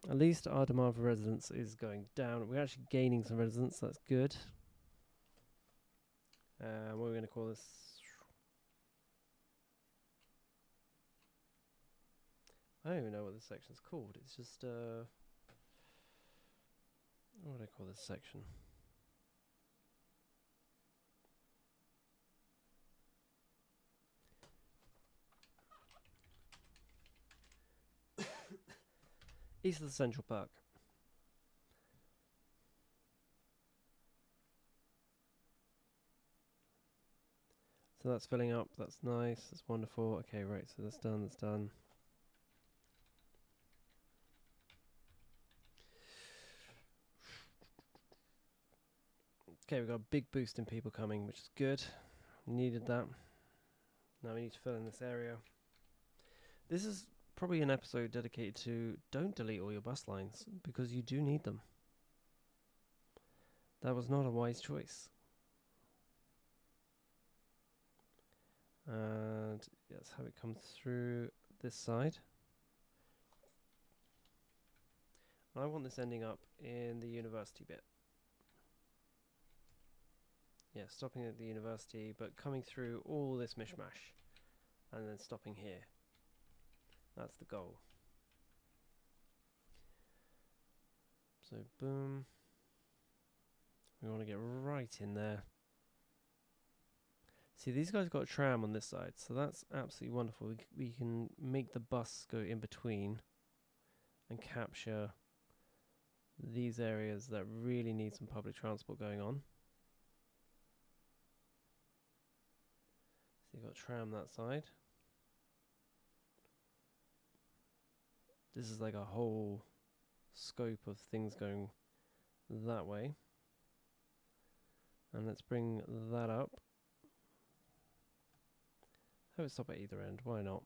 At least our demand for residents is going down. We're actually gaining some residents. That's good. What are we going to call this? I don't even know what this section's called. It's just what would I call this section? East of the Central Park. So that's filling up. That's nice. That's wonderful. Okay, right. So that's done. That's done. Okay, we've got a big boost in people coming, which is good. Needed that. Now we need to fill in this area. This is probably an episode dedicated to don't delete all your bus lines, because you do need them. That was not a wise choice. And let's have it come through this side. And I want this ending up in the university bit. Yeah, stopping at the university, but coming through all this mishmash. And then stopping here. That's the goal. So, boom. We want to get right in there. See, these guys got a tram on this side, so that's absolutely wonderful. We can make the bus go in between and capture these areas that really need some public transport going on. So you've got tram that side. This is like a whole scope of things going that way. And let's bring that up. Have it stop at either end, why not?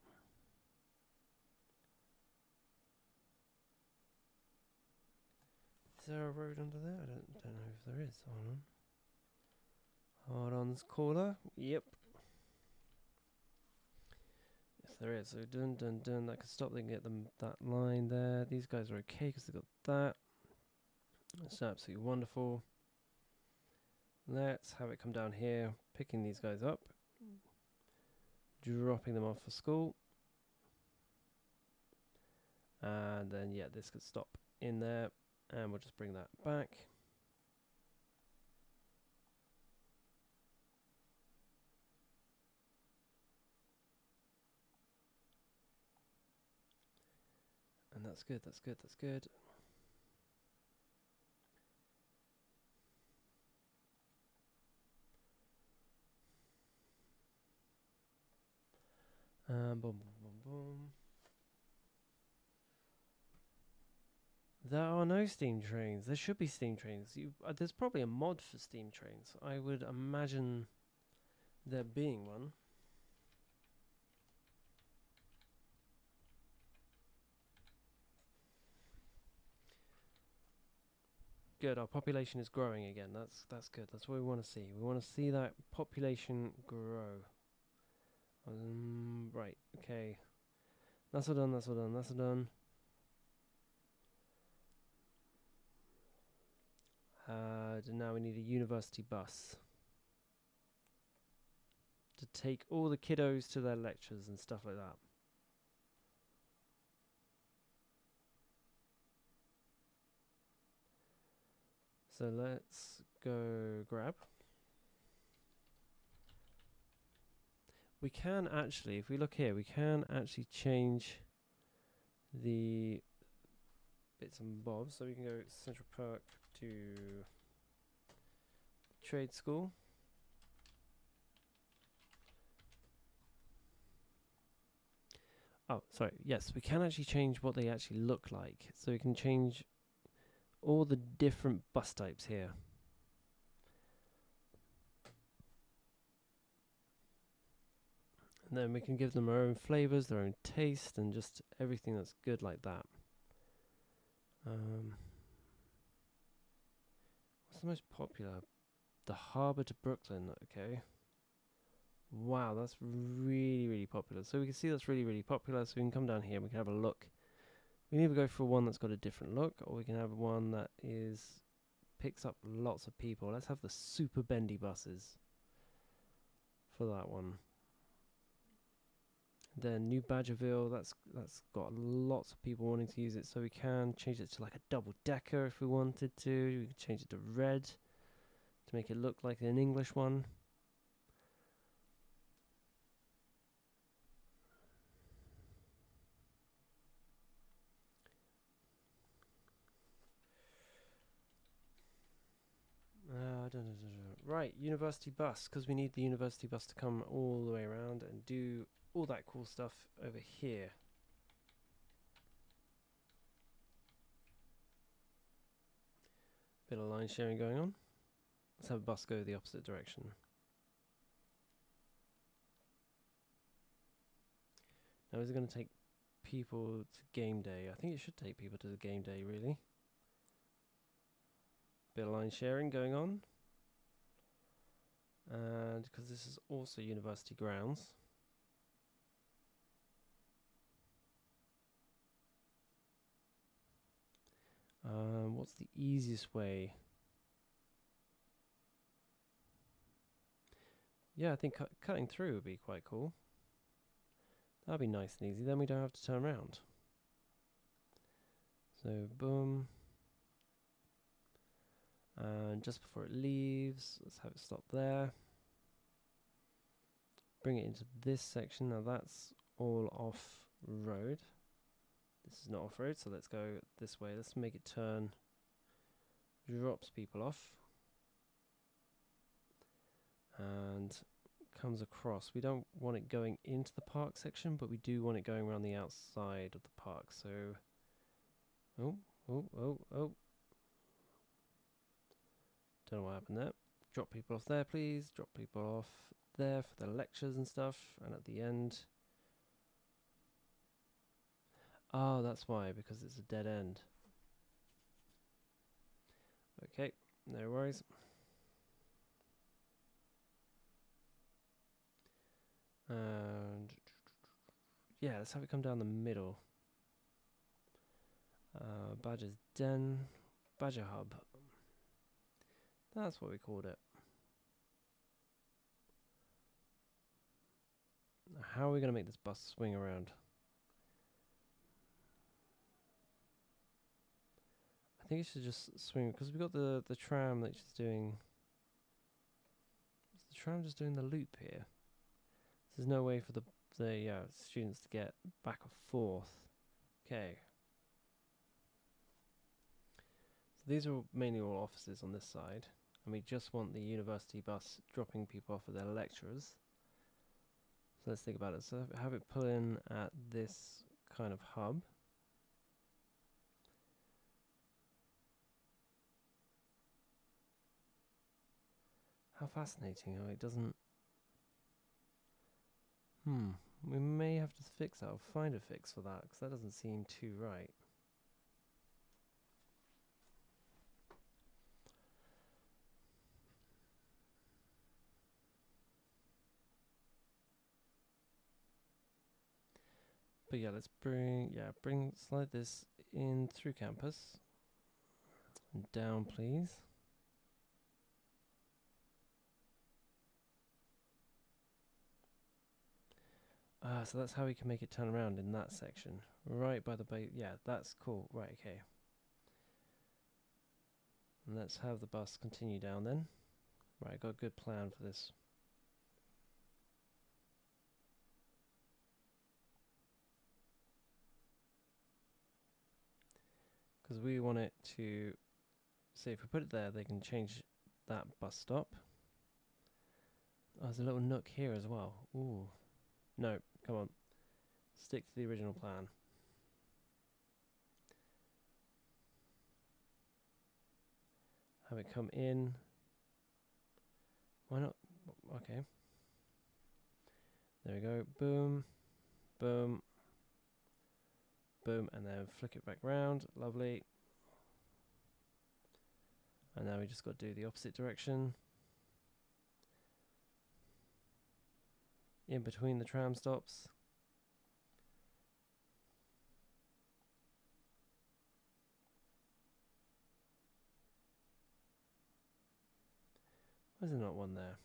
Is there a road under there? I don't know if there is. Hold on. Hold on, this corner. Yep. Yes, there is. So dun dun dun. That could stop. They can get them that line there. These guys are okay because they got that. That's absolutely wonderful. Let's have it come down here, picking these guys up, dropping them off for school. And then, yeah, this could stop in there, and we'll just bring that back. And that's good, that's good, that's good. Boom, boom, boom, boom. There are no steam trains. There should be steam trains. There's probably a mod for steam trains. I would imagine there being one. Good, our population is growing again. That's good. That's what we want to see. We want to see that population grow. Right, okay. That's all done, that's all done, that's all done. Now we need a university bus to take all the kiddos to their lectures and stuff like that. So let's go grab. We can actually, if we look here, we can actually change the bits and bobs. So we can go Central Park to trade school. Oh, sorry. Yes, we can actually change what they actually look like. So we can change all the different bus types here. And then we can give them our own flavors, their own taste, and just everything that's good like that. What's the most popular? The Harbour to Brooklyn, okay. Wow, that's really, really popular. So we can see that's really, really popular. So we can come down here and we can have a look. We can either go for one that's got a different look, or we can have one that picks up lots of people. Let's have the super bendy buses for that one. Then New Badgerville, that's got lots of people wanting to use it, so we can change it to like a double decker if we wanted to. We can change it to red to make it look like an English one. Right, university bus, because we need the university bus to come all the way around and do all that cool stuff over here. Bit of line sharing going on. Let's have a bus go the opposite direction. Now, is it going to take people to game day? I think it should take people to the game day, really. Bit of line sharing going on. And because this is also university grounds. What's the easiest way? Yeah, I think cutting through would be quite cool. That'd be nice and easy. Then we don't have to turn around. So, boom. And just before it leaves, let's have it stop there. Bring it into this section. Now that's all off-road. This is not off-road, so let's go this way. Let's make it turn. Drops people off. And comes across. We don't want it going into the park section, but we do want it going around the outside of the park. So, oh. Don't know what happened there. Drop people off there, please. Drop people off there for the lectures and stuff. And at the end. Oh, that's why, because it's a dead end. Okay, no worries. And yeah, let's have it come down the middle. Badger's Den, Badger Hub. That's what we called it. How are we going to make this bus swing around? I think it should just swing, because we've got the tram that's just doing... Is the tram just doing the loop here? There's no way for the students to get back or forth. Okay. So these are mainly all offices on this side, and we just want the university bus dropping people off at their lecturers. So let's think about it. So have it pull in at this kind of hub. How fascinating. Oh, it doesn't... We may have to fix that, or find a fix for that, because that doesn't seem too right. But yeah, let's slide this in through campus. And down, please. So that's how we can make it turn around in that section. Right by the base. Yeah, that's cool. Right, okay. And let's have the bus continue down then. Right, got a good plan for this. Because we want it to... Say if we put it there, they can change that bus stop. Oh, there's a little nook here as well. Ooh. No, come on. Stick to the original plan. Have it come in. Why not? Okay. There we go. Boom. Boom. Boom. And then flick it back round. Lovely. And now we just got to do the opposite direction. In between the tram stops. Why is there not one there?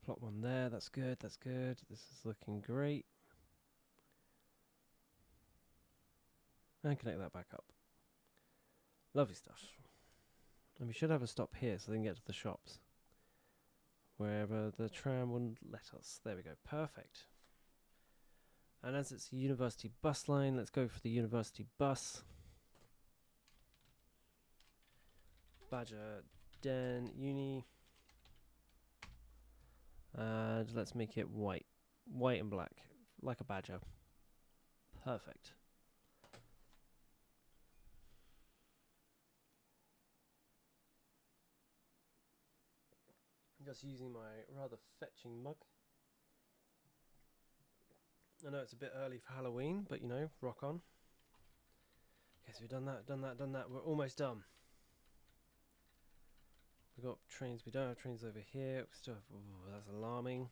Plot one there. That's good. That's good. This is looking great. And connect that back up. Lovely stuff. And we should have a stop here so they can get to the shops. Wherever the tram wouldn't let us. There we go. Perfect. And as it's a university bus line, let's go for the university bus. Badger Den Uni. And let's make it white. White and black. Like a badger. Perfect. Just using my rather fetching mug. I know it's a bit early for Halloween, but you know, rock on. Okay, so we've done that. We're almost done. We've got trains. We don't have trains over here. We still have. Ooh, that's alarming.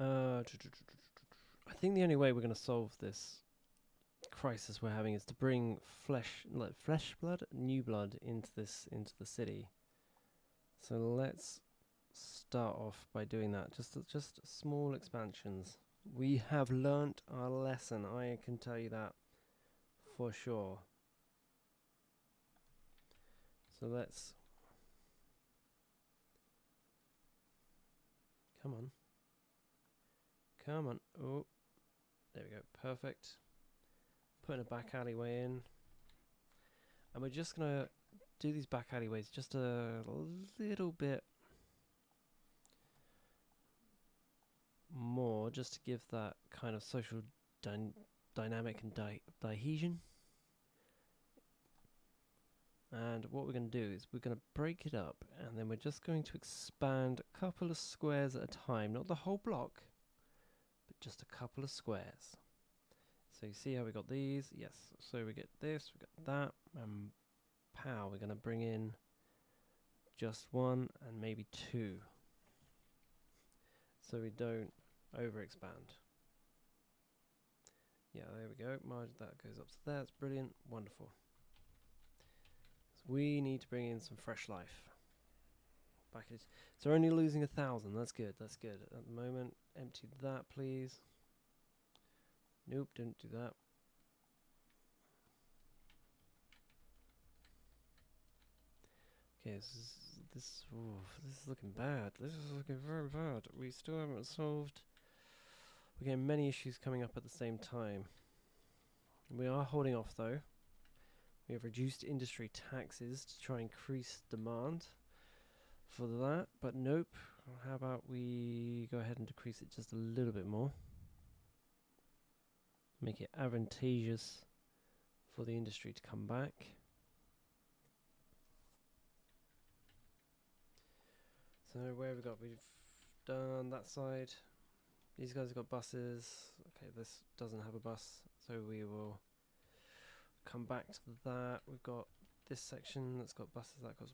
I think the only way we're going to solve this crisis we're having is to bring flesh blood, new blood into the city. So let's start off by doing that. Just small expansions. We have learnt our lesson. I can tell you that for sure. So let's come on. Oh, there we go. Perfect. Putting a back alleyway in, and we're just gonna do these back alleyways just a little bit more, just to give that kind of social dynamic and cohesion. And what we're going to do is we're going to break it up, and then we're just going to expand a couple of squares at a time, not the whole block, but just a couple of squares. So you see how we got these? Yes. So we get this, we got that, and pow, we're going to bring in just one and maybe two, so we don't overexpand. Yeah, there we go. That goes up to there. That's brilliant. Wonderful. So we need to bring in some fresh life. Package. So we're only losing 1,000. That's good. That's good. At the moment, empty that, please. Nope, didn't do that. Okay, this is looking bad. This is looking very bad. We still haven't solved. We're getting many issues coming up at the same time. We are holding off though. We have reduced industry taxes to try and increase demand for that, but nope. How about we go ahead and decrease it just a little bit more? Make it advantageous for the industry to come back. So where have we got? We've done that side. These guys have got buses. Okay, this doesn't have a bus, so we will come back to that. We've got this section that's got buses, that's got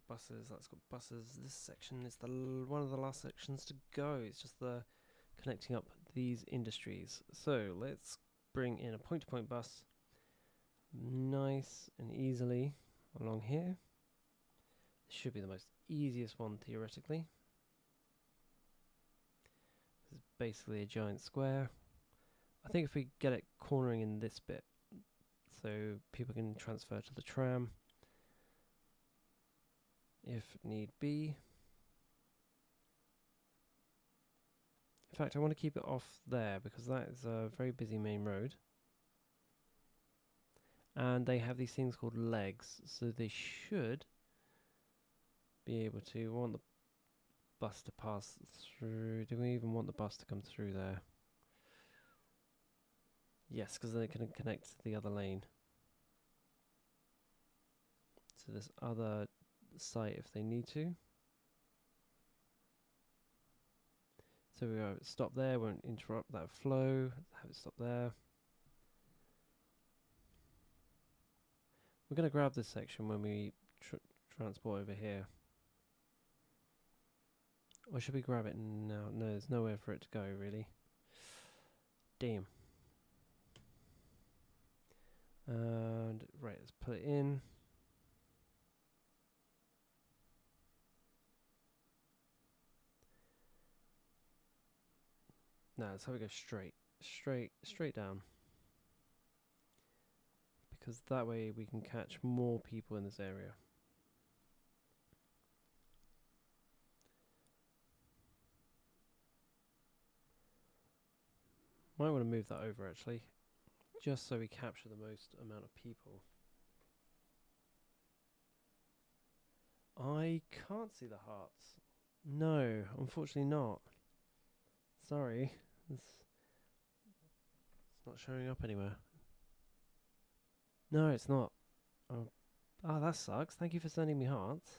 buses. This section is one of the last sections to go. It's just the connecting up these industries. So let's bring in a point-to-point bus nice and easily along here. This should be the most easiest one theoretically. This is basically a giant square. I think if we get it cornering in this bit, so people can transfer to the tram if need be. In fact, I want to keep it off there because that is a very busy main road. And they have these things called legs, so they should be able to want the bus to pass through. Do we even want the bus to come through there? Yes, because they can connect to the other lane. To this other site if they need to. So we go stop there, won't interrupt that flow, have it stop there. We're going to grab this section when we transport over here. Or should we grab it now? No, there's nowhere for it to go really. Damn. And right, let's put it in. No, let's have it go straight down. Because that way we can catch more people in this area. Might want to move that over actually, just so we capture the most amount of people. I can't see the hearts. No, unfortunately not. Sorry. It's not showing up anywhere. No, it's not. Oh, that sucks. Thank you for sending me hearts.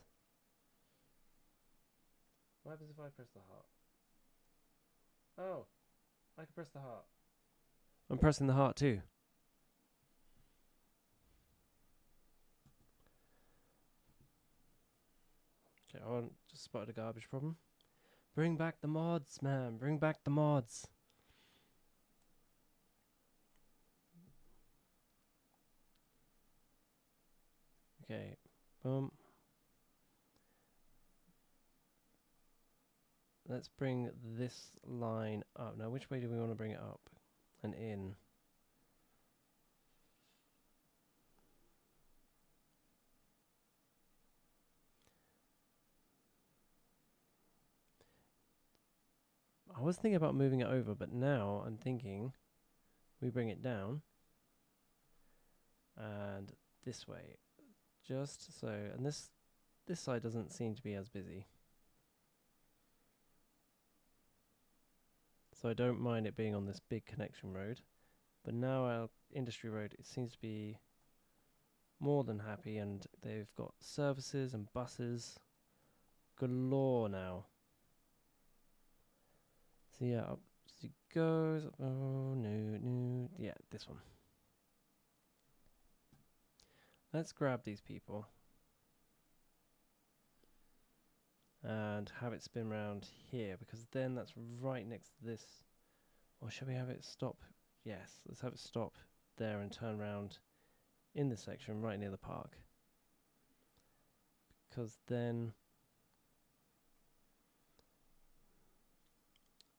What happens if I press the heart? Oh, I can press the heart. I'm pressing the heart too. Okay, I just spotted a garbage problem. Bring back the mods, man. Bring back the mods. Okay, boom. Let's bring this line up. Now, which way do we want to bring it up and in? I was thinking about moving it over, but now I'm thinking we bring it down and this way, just so. And this side doesn't seem to be as busy, so I don't mind it being on this big connection road. But now our industry road, it seems to be more than happy, and they've got services and buses galore now. So yeah, up it goes. Oh no, yeah, this one. Let's grab these people and have it spin round here, because then that's right next to this. Or should we have it stop? Yes, let's have it stop there and turn round in this section right near the park, because then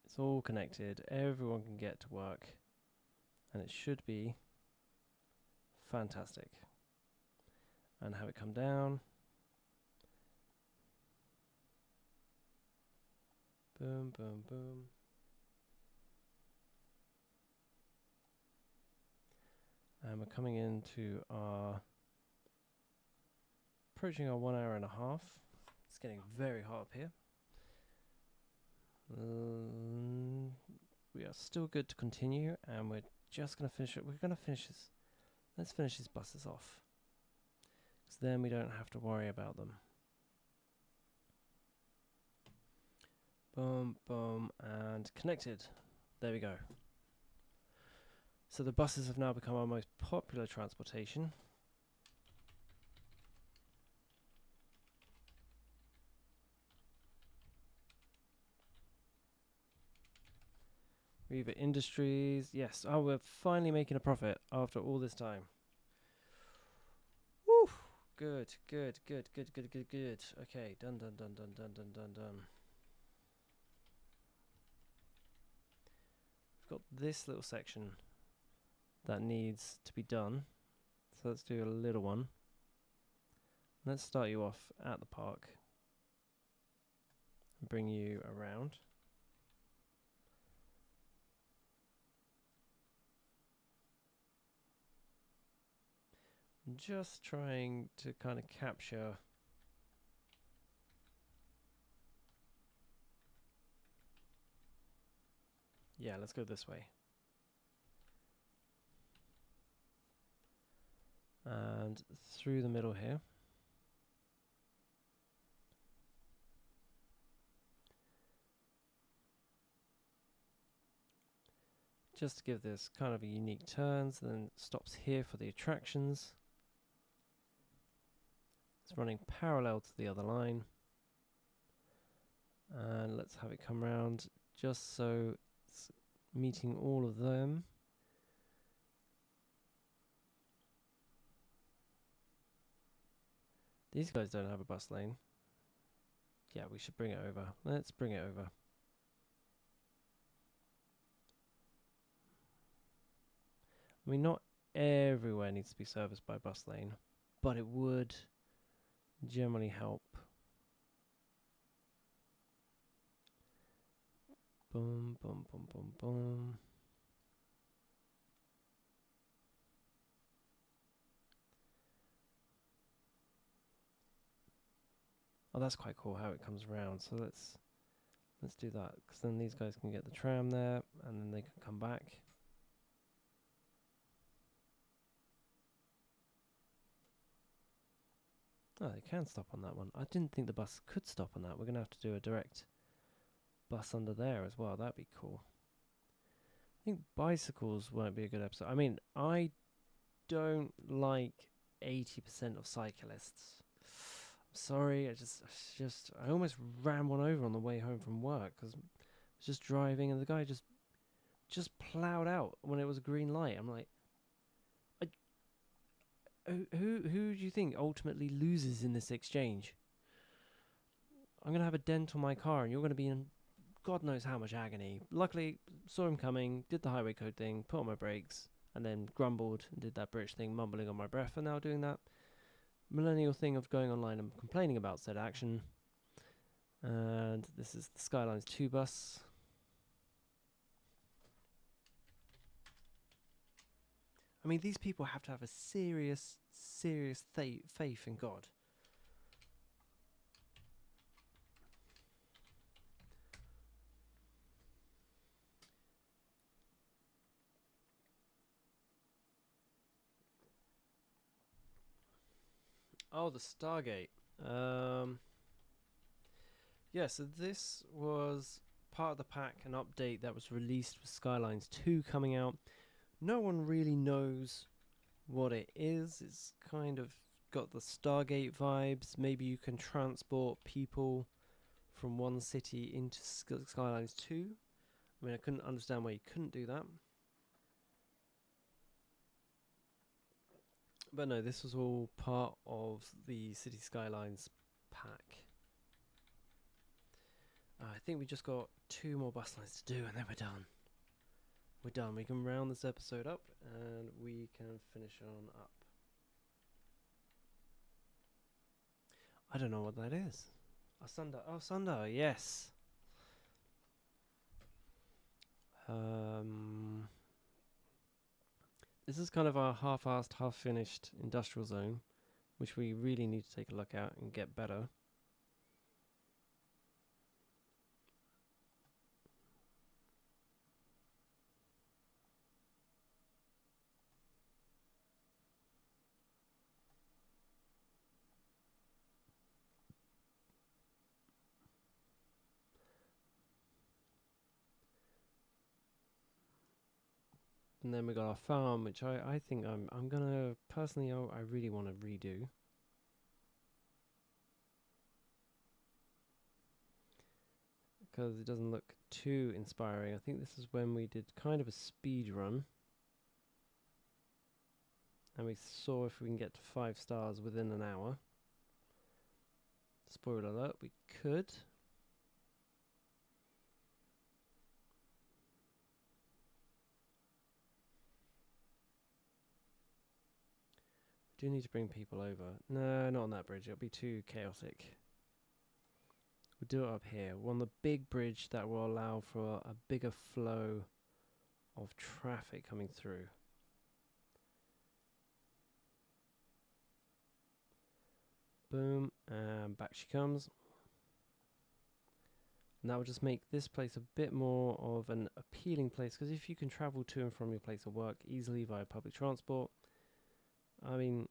it's all connected, everyone can get to work, and it should be fantastic. And have it come down. Boom, boom, boom. And we're coming into our, approaching our 1 hour and a half. It's getting very hot up here. We are still good to continue, and we're just going to finish it. We're going to finish this. Let's finish these buses off, because then we don't have to worry about them. Boom, boom, and connected. There we go. So the buses have now become our most popular transportation. Riva Industries, yes. Oh, we're finally making a profit after all this time. Woo! Good, good, good, good, good, good, good. Okay, done, done, done, done, done, done, done, done. We've got this little section that needs to be done. So let's do a little one. Let's start you off at the park and bring you around. I'm just trying to kind of capture yeah, let's go this way. And through the middle here. Just to give this kind of a unique turn, so then it stops here for the attractions. It's running parallel to the other line. And let's have it come round just so it's meeting all of them. These guys don't have a bus lane. Yeah, we should bring it over. Let's bring it over. I mean, not everywhere needs to be serviced by bus lane, but it would generally help. Boom, boom, boom, boom, boom. Oh, that's quite cool how it comes around. So let's do that, because then these guys can get the tram there, and then they can come back. Oh, they can stop on that one. I didn't think the bus could stop on that. We're going to have to do a direct bus under there as well. That'd be cool. I think bicycles won't be a good episode. I mean, I don't like 80% of cyclists. I'm sorry, I almost ran one over on the way home from work because I was just driving and the guy just plowed out when it was a green light. I'm like, who do you think ultimately loses in this exchange? I'm gonna have a dent on my car, and you're gonna be in God knows how much agony. Luckily, saw him coming, did the highway code thing, put on my brakes, and then grumbled and did that British thing, mumbling on my breath, and now doing that millennial thing of going online and complaining about said action. And this is the Skylines 2 bus. I mean, these people have to have a serious faith in God. Oh, the Stargate. Yeah, so this was part of the pack, an update that was released with Skylines 2 coming out. No one really knows what it is. It's kind of got the Stargate vibes. Maybe you can transport people from one city into Skylines 2. I mean, I couldn't understand why you couldn't do that. But no, this was all part of the Cities Skylines pack. I think we just got 2 more bus lines to do and then we're done. We're done. We can round this episode up and we can finish on up. I don't know what that is. Sundar. Oh, Sundar, yes. This is kind of our half-assed, half-finished industrial zone, which we really need to take a look at and get better. And then we got our farm, which I think I'm gonna personally I really want to redo. Because it doesn't look too inspiring. I think this is when we did kind of a speed run. And we saw if we can get to 5 stars within an hour. Spoiler alert, we could. Do need to bring people over. No, not on that bridge. It'll be too chaotic. We'll do it up here. We're on the big bridge that will allow for a bigger flow of traffic coming through. Boom, and back she comes. And that will just make this place a bit more of an appealing place, because if you can travel to and from your place of work easily via public transport, I mean,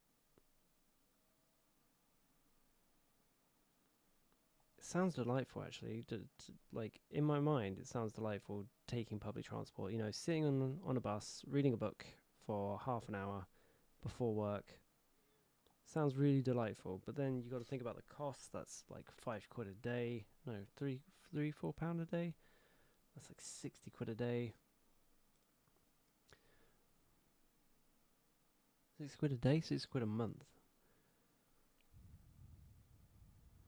it sounds delightful actually. Like, in my mind, it sounds delightful taking public transport. You know, sitting on a bus, reading a book for half an hour before work. Sounds really delightful. But then you got to think about the cost. That's like £5 a day. No, £4 a day. That's like 60 quid a day. 6 quid a day, 6 quid a month.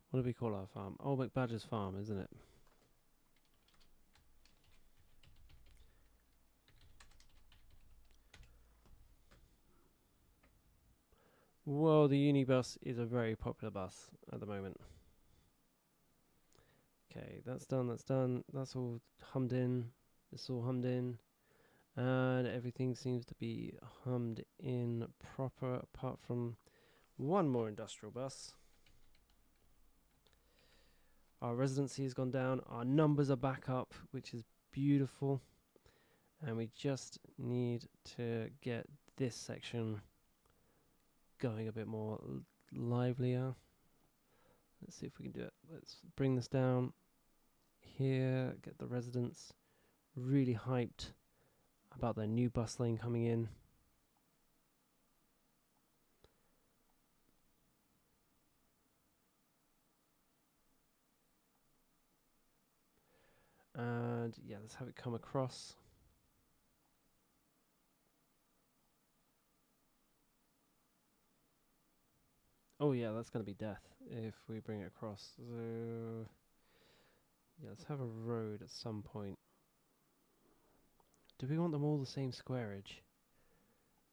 What do we call our farm? Old McBadger's farm, isn't it? Whoa, the uni bus is a very popular bus at the moment. Okay, that's done, that's all hummed in. It's all hummed in. And everything seems to be hummed in proper, apart from one more industrial bus. Our residency has gone down. Our numbers are back up, which is beautiful. And we just need to get this section going a bit more livelier. Let's see if we can do it. Let's bring this down. here, get the residents really hyped about their new bus lane coming in. And yeah, let's have it come across. Oh yeah, that's going to be death if we bring it across. So yeah, let's have a road at some point. Do we want them all the same squareage?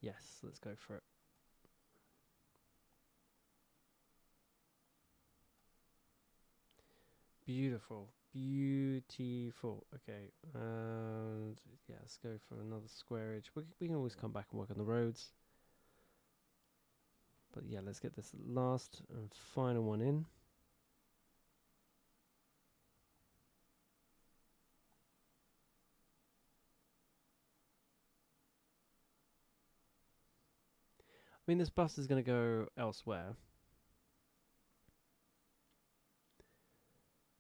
Yes, let's go for it. Beautiful. Beautiful. Okay, and yeah, let's go for another squareage. We can always come back and work on the roads. But yeah, let's get this last and final one in. I mean, this bus is going to go elsewhere.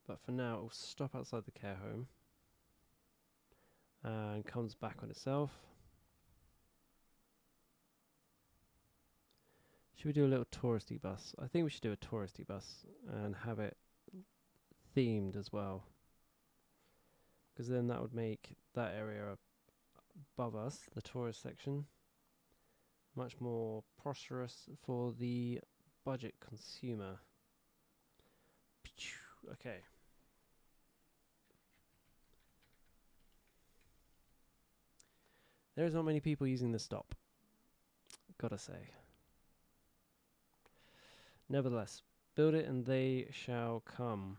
But for now, it will stop outside the care home. And comes back on itself. Should we do a little touristy bus? I think we should do a touristy bus and have it themed as well. Because then that would make that area above us, the tourist section, much more prosperous for the budget consumer. Okay. There's not many people using the stop, gotta say. Nevertheless, build it and they shall come.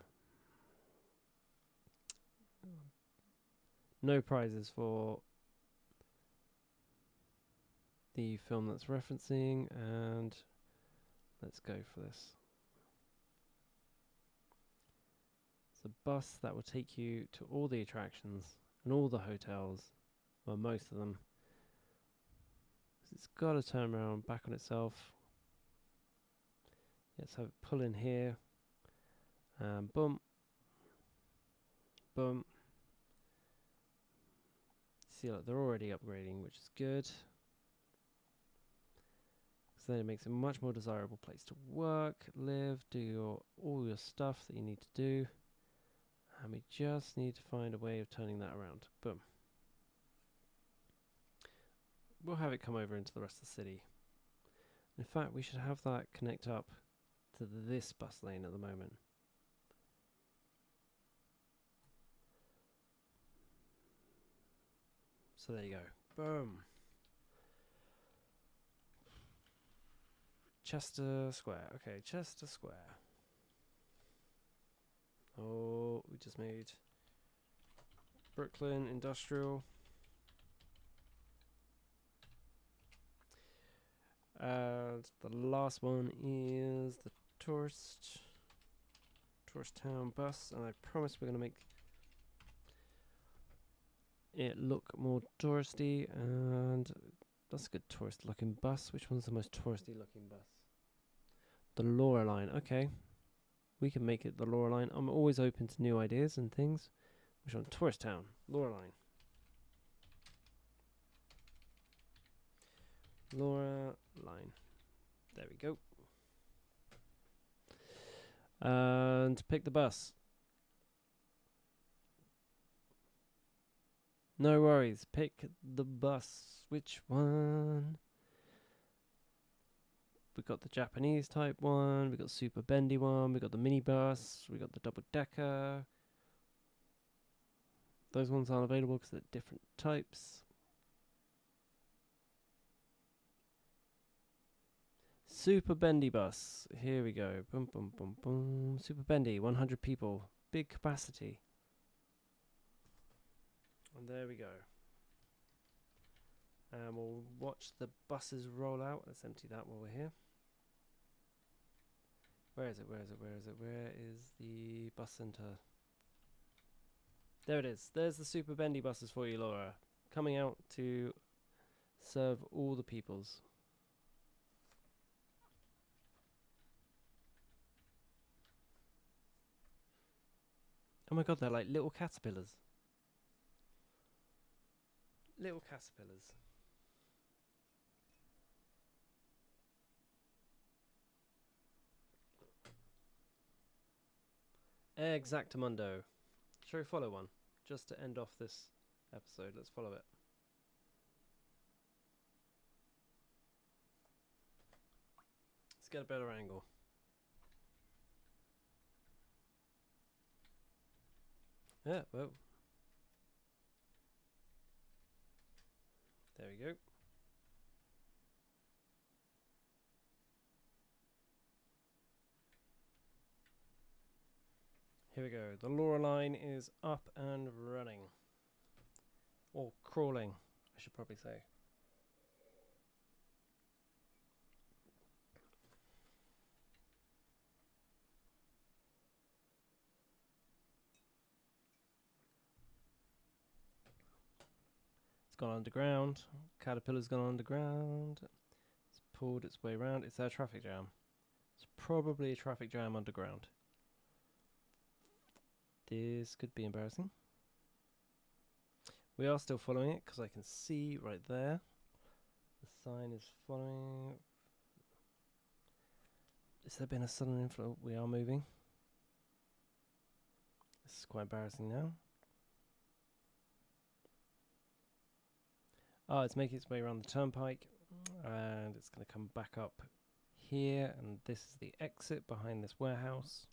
No prizes for the film that's referencing, and let's go for this. It's a bus that will take you to all the attractions and all the hotels, well, most of them. It's got to turn around back on itself. Let's have it pull in here. And boom. Boom. See, look, they're already upgrading, which is good. So then it makes it a much more desirable place to work, live, do all your stuff that you need to do. And we just need to find a way of turning that around. Boom. We'll have it come over into the rest of the city. In fact, we should have that connect up to this bus lane at the moment. So there you go. Boom. Chester Square. Okay, Chester Square. Oh, we just made Brooklyn Industrial. And the last one is the tourist town bus, and I promise we're going to make it look more touristy. And that's a good tourist looking bus. Which one's the most touristy looking bus? The Laura line. Okay, we can make it the Laura line. I'm always open to new ideas and things. Which one? Tourist town. Laura line. Laura line. There we go. And pick the bus. No worries. Pick the bus. Which one? We got the Japanese type one. We got the super bendy one. We got the minibus. We got the double decker. Those ones aren't available because they're different types. Super bendy bus. Here we go. Boom, boom, boom, boom. Super bendy. 100 people. Big capacity. And there we go. And we'll watch the buses roll out. Let's empty that while we're here. Where is it? Where is it? Where is it? Where is the bus centre? There it is. There's the super bendy buses for you, Laura. Coming out to serve all the peoples. Oh my god, they're like little caterpillars. Little caterpillars. Exactamundo. Shall we follow one? Just to end off this episode, let's follow it. Let's get a better angle. Yeah, whoa. There we go. Here we go. The Laura line is up and running. Or crawling, I should probably say. It's gone underground. Caterpillar's gone underground. It's pulled its way around. It's a traffic jam. It's probably a traffic jam underground. This could be embarrassing. We are still following it because I can see right there. The sign is following. Has there been a sudden inflow? We are moving. This is quite embarrassing now. Oh, it's making its way around the turnpike. And it's going to come back up here. And this is the exit behind this warehouse.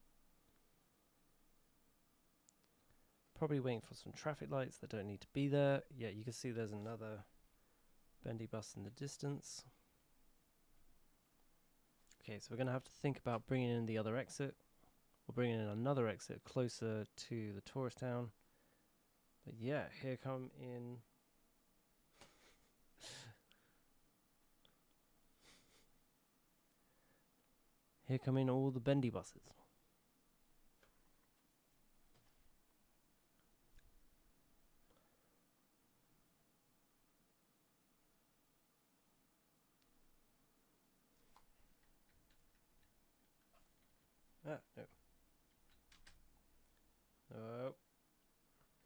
Probably waiting for some traffic lights that don't need to be there. Yeah, you can see there's another bendy bus in the distance. Okay, so we're going to have to think about bringing in the other exit. Or bringing in another exit closer to the tourist town. But yeah, here come in... Here come in all the bendy buses. Ah, no. No.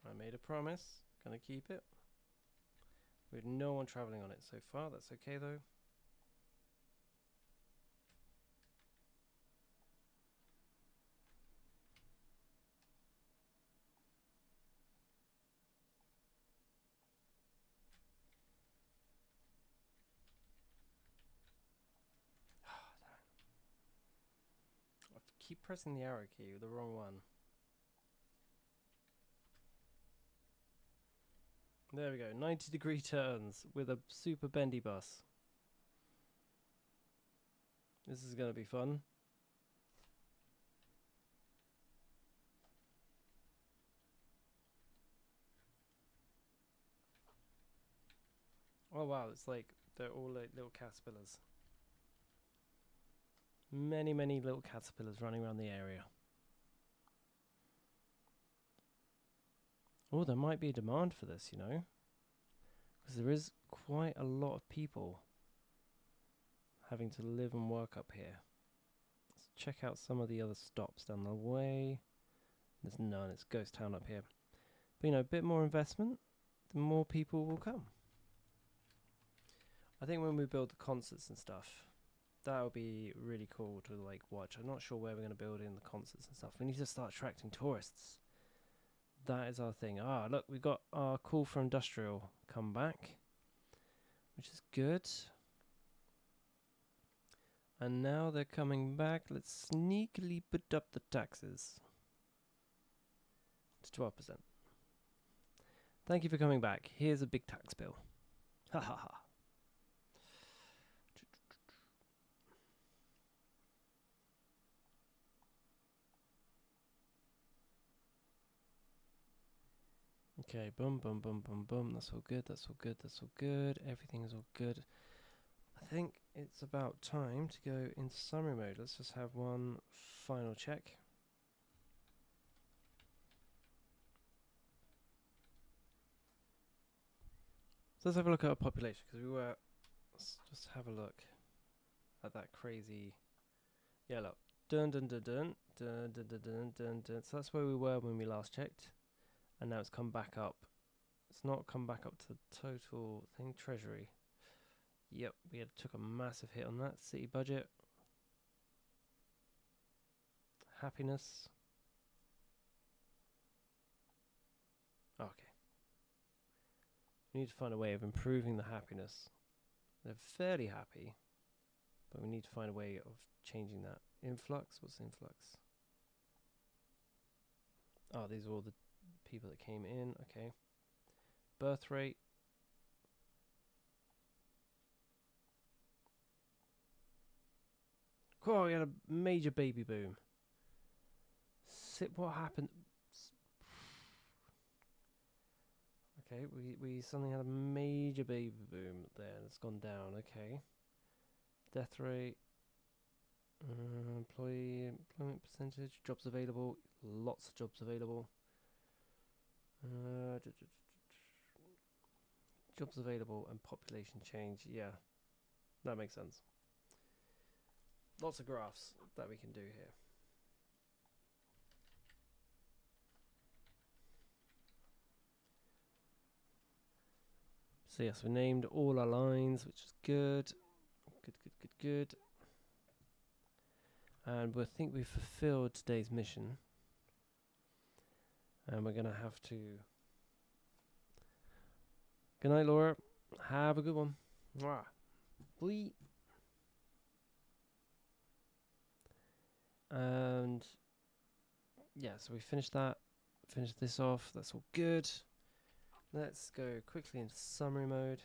I made a promise. Gonna keep it. With no one travelling on it so far. That's okay though. I keep pressing the arrow key with the wrong one. There we go, 90-degree turns with a super bendy bus. This is gonna be fun. Oh wow, it's like they're all like little caterpillars. Many, many little caterpillars running around the area. Oh, there might be a demand for this, you know? Because there is quite a lot of people having to live and work up here. Let's check out some of the other stops down the way. There's none, it's ghost town up here. But you know, a bit more investment, the more people will come. I think when we build the concerts and stuff, that would be really cool to like watch. I'm not sure where we're going to build in the concerts and stuff. We need to start attracting tourists. That is our thing. Ah, look, we've got our call for industrial come back, which is good. And now they're coming back. Let's sneakily put up the taxes to 12%. Thank you for coming back. Here's a big tax bill. Ha ha ha. Okay, boom, boom, boom, boom, boom. That's all good, that's all good, that's all good. Everything is all good. I think it's about time to go into summary mode. Let's just have one final check. So let's have a look at our population, because we were... Let's just have a look at that crazy... Yeah, look, Dun dun dun dun dun dun dun dun dun dun. So that's where we were when we last checked, and now it's come back up. It's not come back up to total thing. Treasury. Yep, we took a massive hit on that. City budget. Happiness. Okay. We need to find a way of improving the happiness. They're fairly happy, but we need to find a way of changing that. Influx? What's influx? Oh, these are all the people that came in. Okay. Birth rate. Oh, we had a major baby boom. What happened? Okay, we suddenly had a major baby boom there, and it's gone down. Okay. Death rate. Employment percentage. Jobs available. Lots of jobs available. Jobs available and population change. Yeah, that makes sense. Lots of graphs that we can do here. So yes, we named all our lines, which is good. Good. And we think we've fulfilled today's mission. And we're going to have to... Good night, Laura. Have a good one. Mwah. Bye. And... yeah, so we finished that. Finished this off. That's all good. Let's go quickly into summary mode.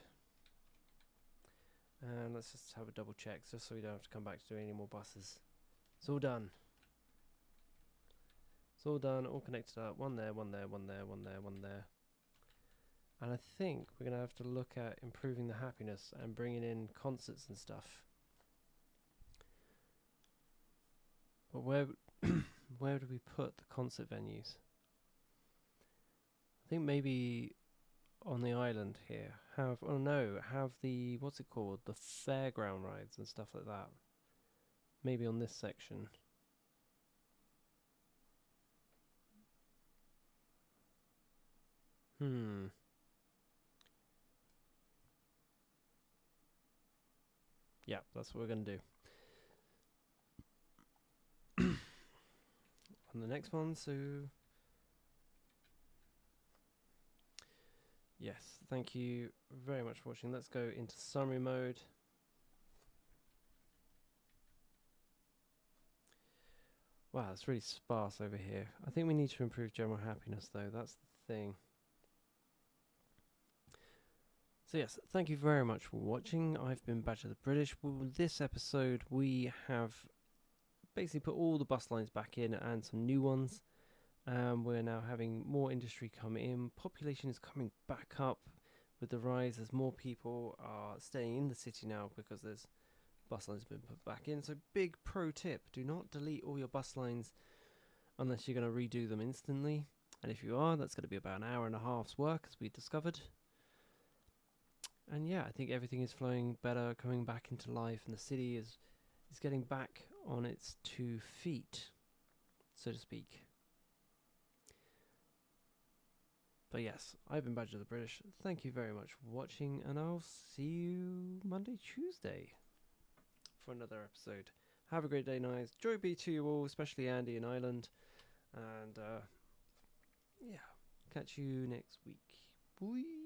And let's just have a double check, just so we don't have to come back to doing any more buses. It's all done. It's all done, all connected up. One there, one there, one there, one there, one there. And I think we're going to have to look at improving the happiness and bringing in concerts and stuff. But where where do we put the concert venues? I think maybe on the island here. Have the, what's it called? The fairground rides and stuff like that. Maybe on this section. Yeah, that's what we're going to do. On the next one, so... yes, thank you very much for watching. Let's go into summary mode. Wow, it's really sparse over here. I think we need to improve general happiness, though. That's the thing. So yes, thank you very much for watching. I've been Badger the British. This episode, we have basically put all the bus lines back in and some new ones. We're now having more industry come in. Population is coming back up with the rise as more people are staying in the city now because there's bus lines been put back in. So big pro tip, do not delete all your bus lines unless you're going to redo them instantly. And if you are, that's going to be about an hour and a half's work, as we discovered. And yeah, I think everything is flowing better, coming back into life, and the city is getting back on its 2 feet, so to speak. But yes, I've been Badger the British. Thank you very much for watching, and I'll see you Monday, Tuesday for another episode. Have a great day, guys. Joy be to you all, especially Andy and Ireland. And yeah, catch you next week. Bye.